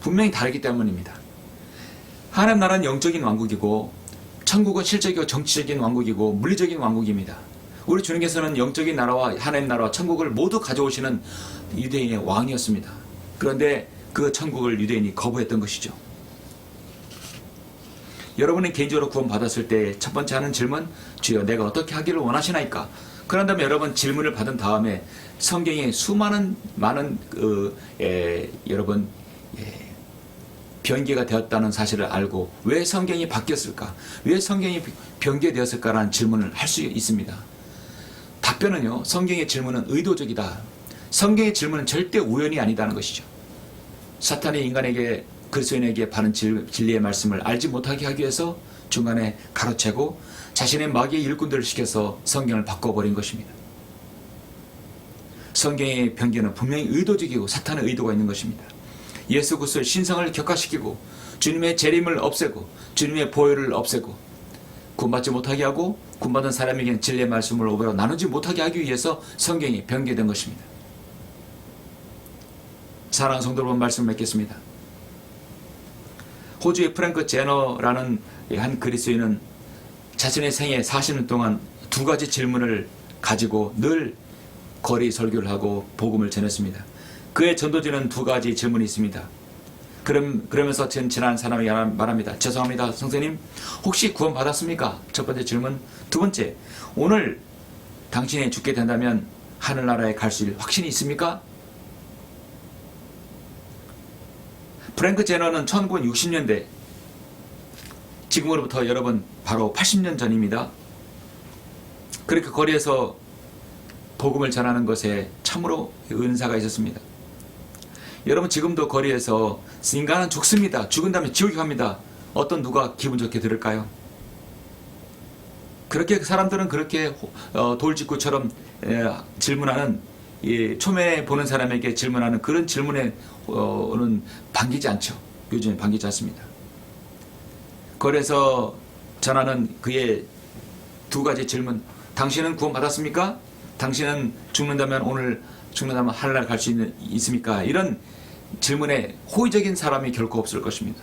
분명히 다르기 때문입니다. 하나님 나라는 영적인 왕국이고 천국은 실적이고 정치적인 왕국이고 물리적인 왕국입니다. 우리 주님께서는 영적인 나라와 하나님 나라와 천국을 모두 가져오시는 유대인의 왕이었습니다. 그런데 그 천국을 유대인이 거부했던 것이죠. 여러분이 개인적으로 구원받았을 때 첫 번째 하는 질문, 주여 내가 어떻게 하기를 원하시나이까? 그런 다음에 여러분 질문을 받은 다음에 성경에 수많은 많은 여러분 변개가 되었다는 사실을 알고 왜 성경이 바뀌었을까? 왜 성경이 변개되었을까라는 질문을 할 수 있습니다. 답변은요, 성경의 질문은 의도적이다. 성경의 질문은 절대 우연이 아니다는 것이죠. 사탄이 인간에게 그리스도인에게 바른 진리의 말씀을 알지 못하게 하기 위해서 중간에 가로채고 자신의 마귀의 일꾼들을 시켜서 성경을 바꿔버린 것입니다. 성경의 변개는 분명히 의도적이고 사탄의 의도가 있는 것입니다. 예수 그리스도의 신성을 격화시키고 주님의 재림을 없애고 주님의 보혈을 없애고 구원받지 못하게 하고 구원받은 사람에게는 진리의 말씀을 오히려 나누지 못하게 하기 위해서 성경이 변개된 것입니다. 사랑하는 성도 여러분, 말씀을 맺겠습니다. 호주의 프랭크 제너라는 한 그리스도인은 자신의 생애 40년 동안 두 가지 질문을 가지고 늘 거리 설교를 하고 복음을 전했습니다. 그의 전도지는 두 가지 질문이 있습니다. 그러면서 지난 사람에게 말합니다. 죄송합니다, 선생님. 혹시 구원 받았습니까? 첫 번째 질문. 두 번째, 오늘 당신이 죽게 된다면 하늘나라에 갈 수 있을 확신이 있습니까? 프랭크 제너는 1960년대, 지금으로부터 여러분 바로 80년 전입니다. 그렇게 거리에서 복음을 전하는 것에 참으로 은사가 있었습니다. 여러분 지금도 거리에서 인간은 죽습니다. 죽은 다음에 지옥에 갑니다. 어떤 누가 기분 좋게 들을까요? 그렇게 사람들은 그렇게 돌직구처럼 질문하는, 초면에 보는 사람에게 질문하는 그런 질문에는 반기지 않죠. 요즘에 반기지 않습니다. 거기서 전하는 그의 두 가지 질문. 당신은 구원받았습니까? 당신은 죽는다면 오늘 죽는다면 하늘나라 갈 수 있습니까? 이런 질문에 호의적인 사람이 결코 없을 것입니다.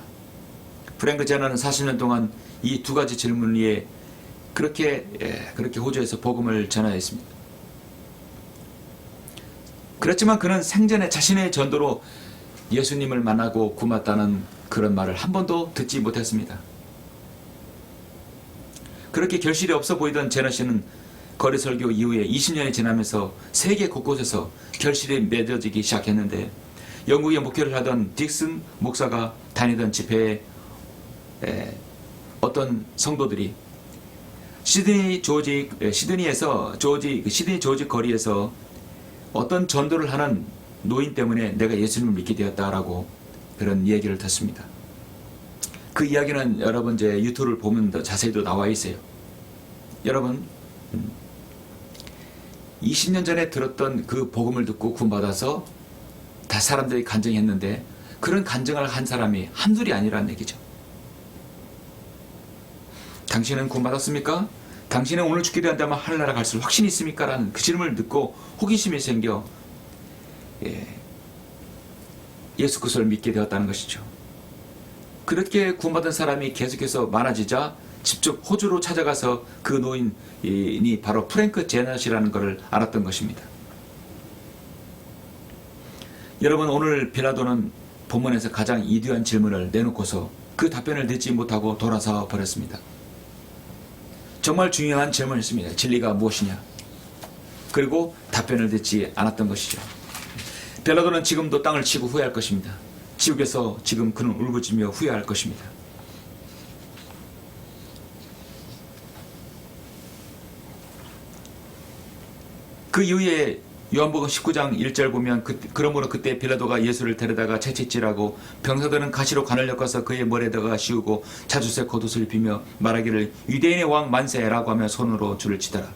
프랭크 제너는 40년 동안 이 두 가지 질문 위에 그렇게 호주에서 복음을 전하였습니다. 그렇지만 그는 생전에 자신의 전도로 예수님을 만나고 구원받다는 그런 말을 한 번도 듣지 못했습니다. 그렇게 결실이 없어 보이던 제너 씨는 거리 설교 이후에 20년이 지나면서 세계 곳곳에서 결실이 맺어지기 시작했는데, 영국에 목회를 하던 딕슨 목사가 다니던 집회에 어떤 성도들이 시드니 조지 거리에서 어떤 전도를 하는 노인 때문에 내가 예수님을 믿게 되었다라고 그런 얘기를 듣습니다. 그 이야기는 여러분 제 유튜브를 보면 더 자세히도 나와 있어요. 여러분, 20년 전에 들었던 그 복음을 듣고 구원받아서 다 사람들이 간증했는데, 그런 간증을 한 사람이 한둘이 아니라는 얘기죠. 당신은 구원받았습니까? 당신은 오늘 죽게 된다면 하늘나라 갈 수 확신이 있습니까? 라는 그 질문을 듣고 호기심이 생겨 예수 그리스도를 믿게 되었다는 것이죠. 그렇게 구원받은 사람이 계속해서 많아지자 직접 호주로 찾아가서 그 노인이 바로 프랭크 제너시라는 것을 알았던 것입니다. 여러분, 오늘 빌라도는 본문에서 가장 이두한 질문을 내놓고서 그 답변을 듣지 못하고 돌아서 버렸습니다. 정말 중요한 질문이었습니다. 진리가 무엇이냐? 그리고 답변을 듣지 않았던 것이죠. 빌라도는 지금도 땅을 치고 후회할 것입니다. 지옥에서 지금 그는 울부짖으며 후회할 것입니다. 그 이후에 요한복음 19장 1절 보면 그러므로 그때 빌라도가 예수를 데려다가 채찍질하고 병사들은 가시로 관을 엮어서 그의 머리에다가 씌우고 자주색 겉옷을 입히며 말하기를 유대인의 왕 만세라고 하며 손으로 줄을 치더라.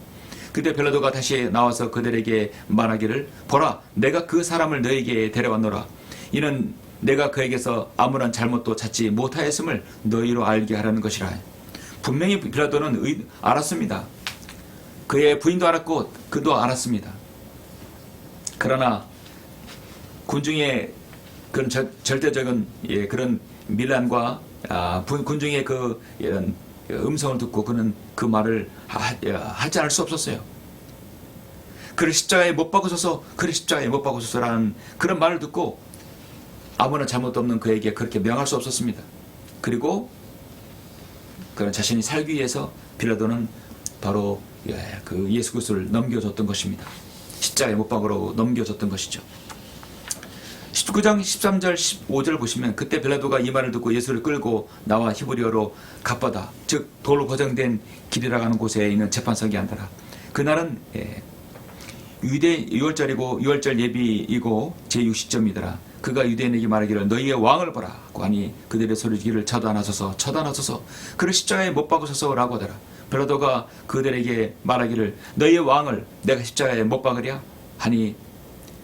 그때 빌라도가 다시 나와서 그들에게 말하기를 보라, 내가 그 사람을 너에게 데려왔노라. 이는 내가 그에게서 아무런 잘못도 찾지 못하였음을 너희로 알게 하라는 것이라. 분명히 빌라도는 알았습니다. 그의 부인도 알았고 그도 알았습니다. 그러나 군중의 그런 절대적인 그런 밀란과 군중의 이런 음성을 듣고 그는 그 말을 하지 않을 수 없었어요. 그를 십자가에 못 박으소서, 그를 십자가에 못 박으소서라는 그런 말을 듣고 아무런 잘못도 없는 그에게 그렇게 명할 수 없었습니다. 그리고 그런 자신이 살기 위해서 빌라도는 바로 그 예수 그리스도를 넘겨줬던 것입니다. 십자가에 못 박으라고 넘겨줬던 것이죠. 19장 13절 15절 보시면 그때 빌라도가 이 말을 듣고 예수를 끌고 나와 히브리어로 갓바다, 즉 돌로 고정된 길이라고 하는 곳에 있는 재판석에 앉더라. 그날은 유대 6월절이고 6월절 예비이고 제60점이더라. 그가 유대인에게 말하기를 너희의 왕을 보라 고 하니 그들의 소리기를 처단하소서 처단하소서 그를 십자가에 못 박으소서라고 하더라. 빌라도가 그들에게 말하기를 너희의 왕을 내가 십자가에 못 박으랴 하니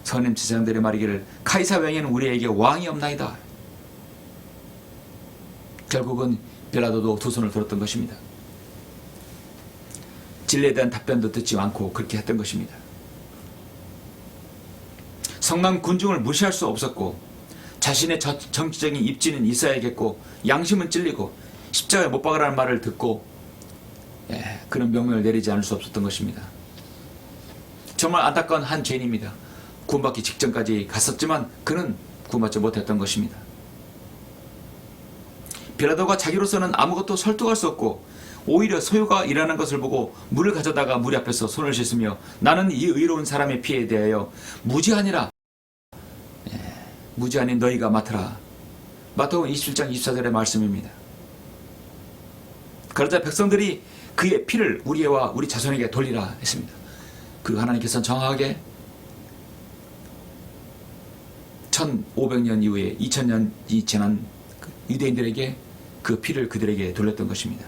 선임 제사장들의 말이기를 카이사 외에는 우리에게 왕이 없나이다. 결국은 빌라도도 두 손을 들었던 것입니다. 진리에 대한 답변도 듣지 않고 그렇게 했던 것입니다. 성난 군중을 무시할 수 없었고 자신의 정치적인 입지는 있어야겠고 양심은 찔리고 십자가에 못 박으라는 말을 듣고 그런 명령을 내리지 않을 수 없었던 것입니다. 정말 안타까운 한 죄인입니다. 구원받기 직전까지 갔었지만 그는 구원받지 못했던 것입니다. 빌라도가 자기로서는 아무것도 설득할 수 없고 오히려 소유가 일하는 것을 보고 물을 가져다가 무리 앞에서 손을 씻으며 나는 이 의로운 사람의 피에 대하여 무죄하니라. 무죄하니 너희가 맡으라. 마태복음 27장 24절의 말씀입니다. 그러자 백성들이 그의 피를 우리와 우리 자손에게 돌리라 했습니다. 그 하나님께서는 정확하게 1500년 이후에 2000년이 지난 유대인들에게 그 피를 그들에게 돌렸던 것입니다.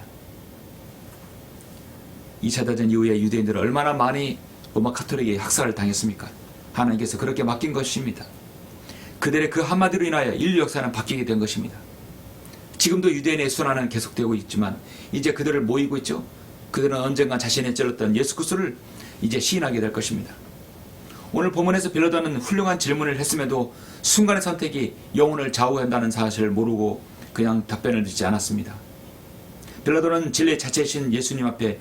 2차 대전 이후에 유대인들은 얼마나 많이 로마 카톨릭에 학살을 당했습니까? 하나님께서 그렇게 맡긴 것입니다. 그들의 그 한마디로 인하여 인류 역사는 바뀌게 된 것입니다. 지금도 유대인의 순환은 계속되고 있지만 이제 그들을 모이고 있죠. 그들은 언젠가 자신이 찔렀던 예수 그리스도를 이제 시인하게 될 것입니다. 오늘 본문에서 빌라도는 훌륭한 질문을 했음에도 순간의 선택이 영혼을 좌우한다는 사실을 모르고 그냥 답변을 듣지 않았습니다. 빌라도는 진리 자체이신 예수님 앞에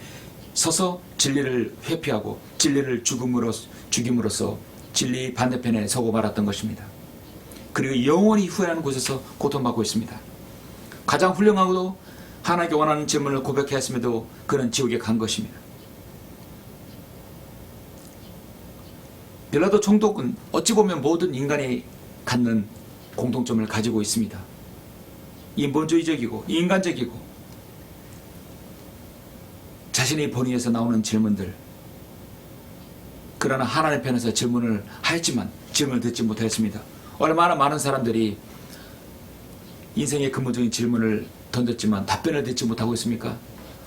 서서 진리를 회피하고 진리를 죽임으로써 진리 반대편에 서고 말았던 것입니다. 그리고 영원히 후회하는 곳에서 고통받고 있습니다. 가장 훌륭하고도 하나님께 원하는 질문을 고백해 했음에도 그는 지옥에 간 것입니다. 빌라도 총독은 어찌 보면 모든 인간이 갖는 공통점을 가지고 있습니다. 인본주의적이고 인간적이고 자신의 본의에서 나오는 질문들, 그러나 하나님 편에서 질문을 하였지만 질문을 듣지 못하였습니다. 얼마나 많은 사람들이 인생의 근본적인 질문을 던졌지만 답변을 듣지 못하고 있습니까?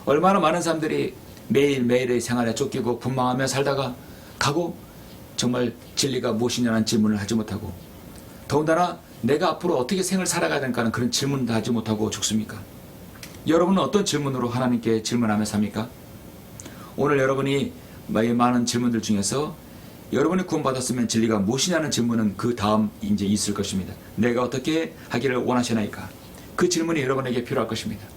얼마나 많은 사람들이 매일매일의 생활에 쫓기고 분망하며 살다가 가고 정말 진리가 무엇이냐는 질문을 하지 못하고, 더군다나 내가 앞으로 어떻게 생을 살아가야 될까는 그런 질문도 하지 못하고 죽습니까? 여러분은 어떤 질문으로 하나님께 질문하며 삽니까? 오늘 여러분이 많은 질문들 중에서 여러분이 구원받았으면 진리가 무엇이냐는 질문은 그 다음 이제 있을 것입니다. 내가 어떻게 하기를 원하시나이까? 그 질문이 여러분에게 필요할 것입니다.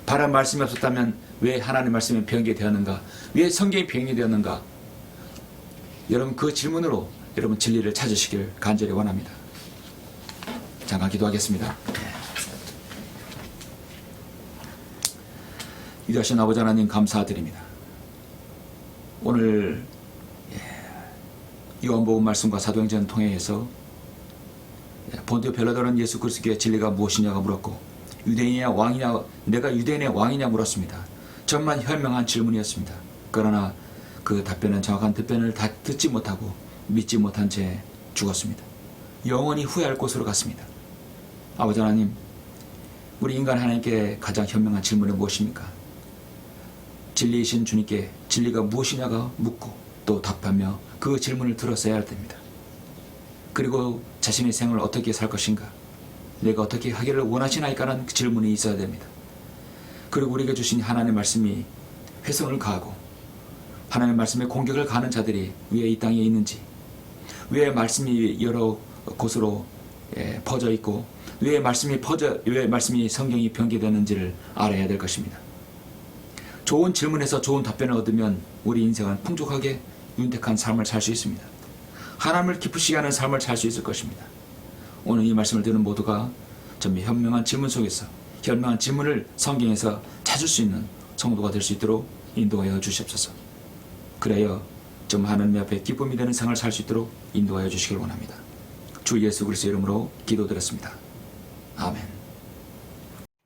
바른 말씀이 없었다면 왜 하나님의 말씀이 변개되었는가? 왜 성경이 변개되었는가? 여러분 그 질문으로 여러분 진리를 찾으시길 간절히 원합니다. 잠깐 기도하겠습니다. 위대하신 아버지 하나님 감사드립니다. 오늘 요한복음 말씀과 사도행전 통해서 본디오 빌라도는 예수 그리스도의 진리가 무엇이냐고 물었고, 유대인의 왕이냐, 내가 유대인의 왕이냐 물었습니다. 정말 현명한 질문이었습니다. 그러나 그 답변은 정확한 답변을 다 듣지 못하고 믿지 못한 채 죽었습니다. 영원히 후회할 곳으로 갔습니다. 아버지 하나님, 우리 인간 하나님께 가장 현명한 질문은 무엇입니까? 진리이신 주님께 진리가 무엇이냐가 묻고 또 답하며 그 질문을 들었어야 할 때입니다. 그리고 자신의 생을 어떻게 살 것인가, 내가 어떻게 하기를 원하시나이까라는 그 질문이 있어야 됩니다. 그리고 우리에게 주신 하나님의 말씀이 훼손을 가하고 하나님의 말씀에 공격을 가하는 자들이 왜 이 땅에 있는지, 왜 말씀이 여러 곳으로 퍼져 있고 왜 말씀이 성경이 변개되는지를 알아야 될 것입니다. 좋은 질문에서 좋은 답변을 얻으면 우리 인생은 풍족하게 윤택한 삶을 살 수 있습니다. 하나님을 기쁘시게 하는 삶을 살 수 있을 것입니다. 오늘 이 말씀을 듣는 모두가 좀 현명한 질문 속에서 현명한 질문을 성경에서 찾을 수 있는 성도가 될 수 있도록 인도하여 주시옵소서. 그래야 좀 하나님 앞에 기쁨이 되는 생활을 살 수 있도록 인도하여 주시길 원합니다. 주 예수 그리스도의 이름으로 기도드렸습니다. 아멘.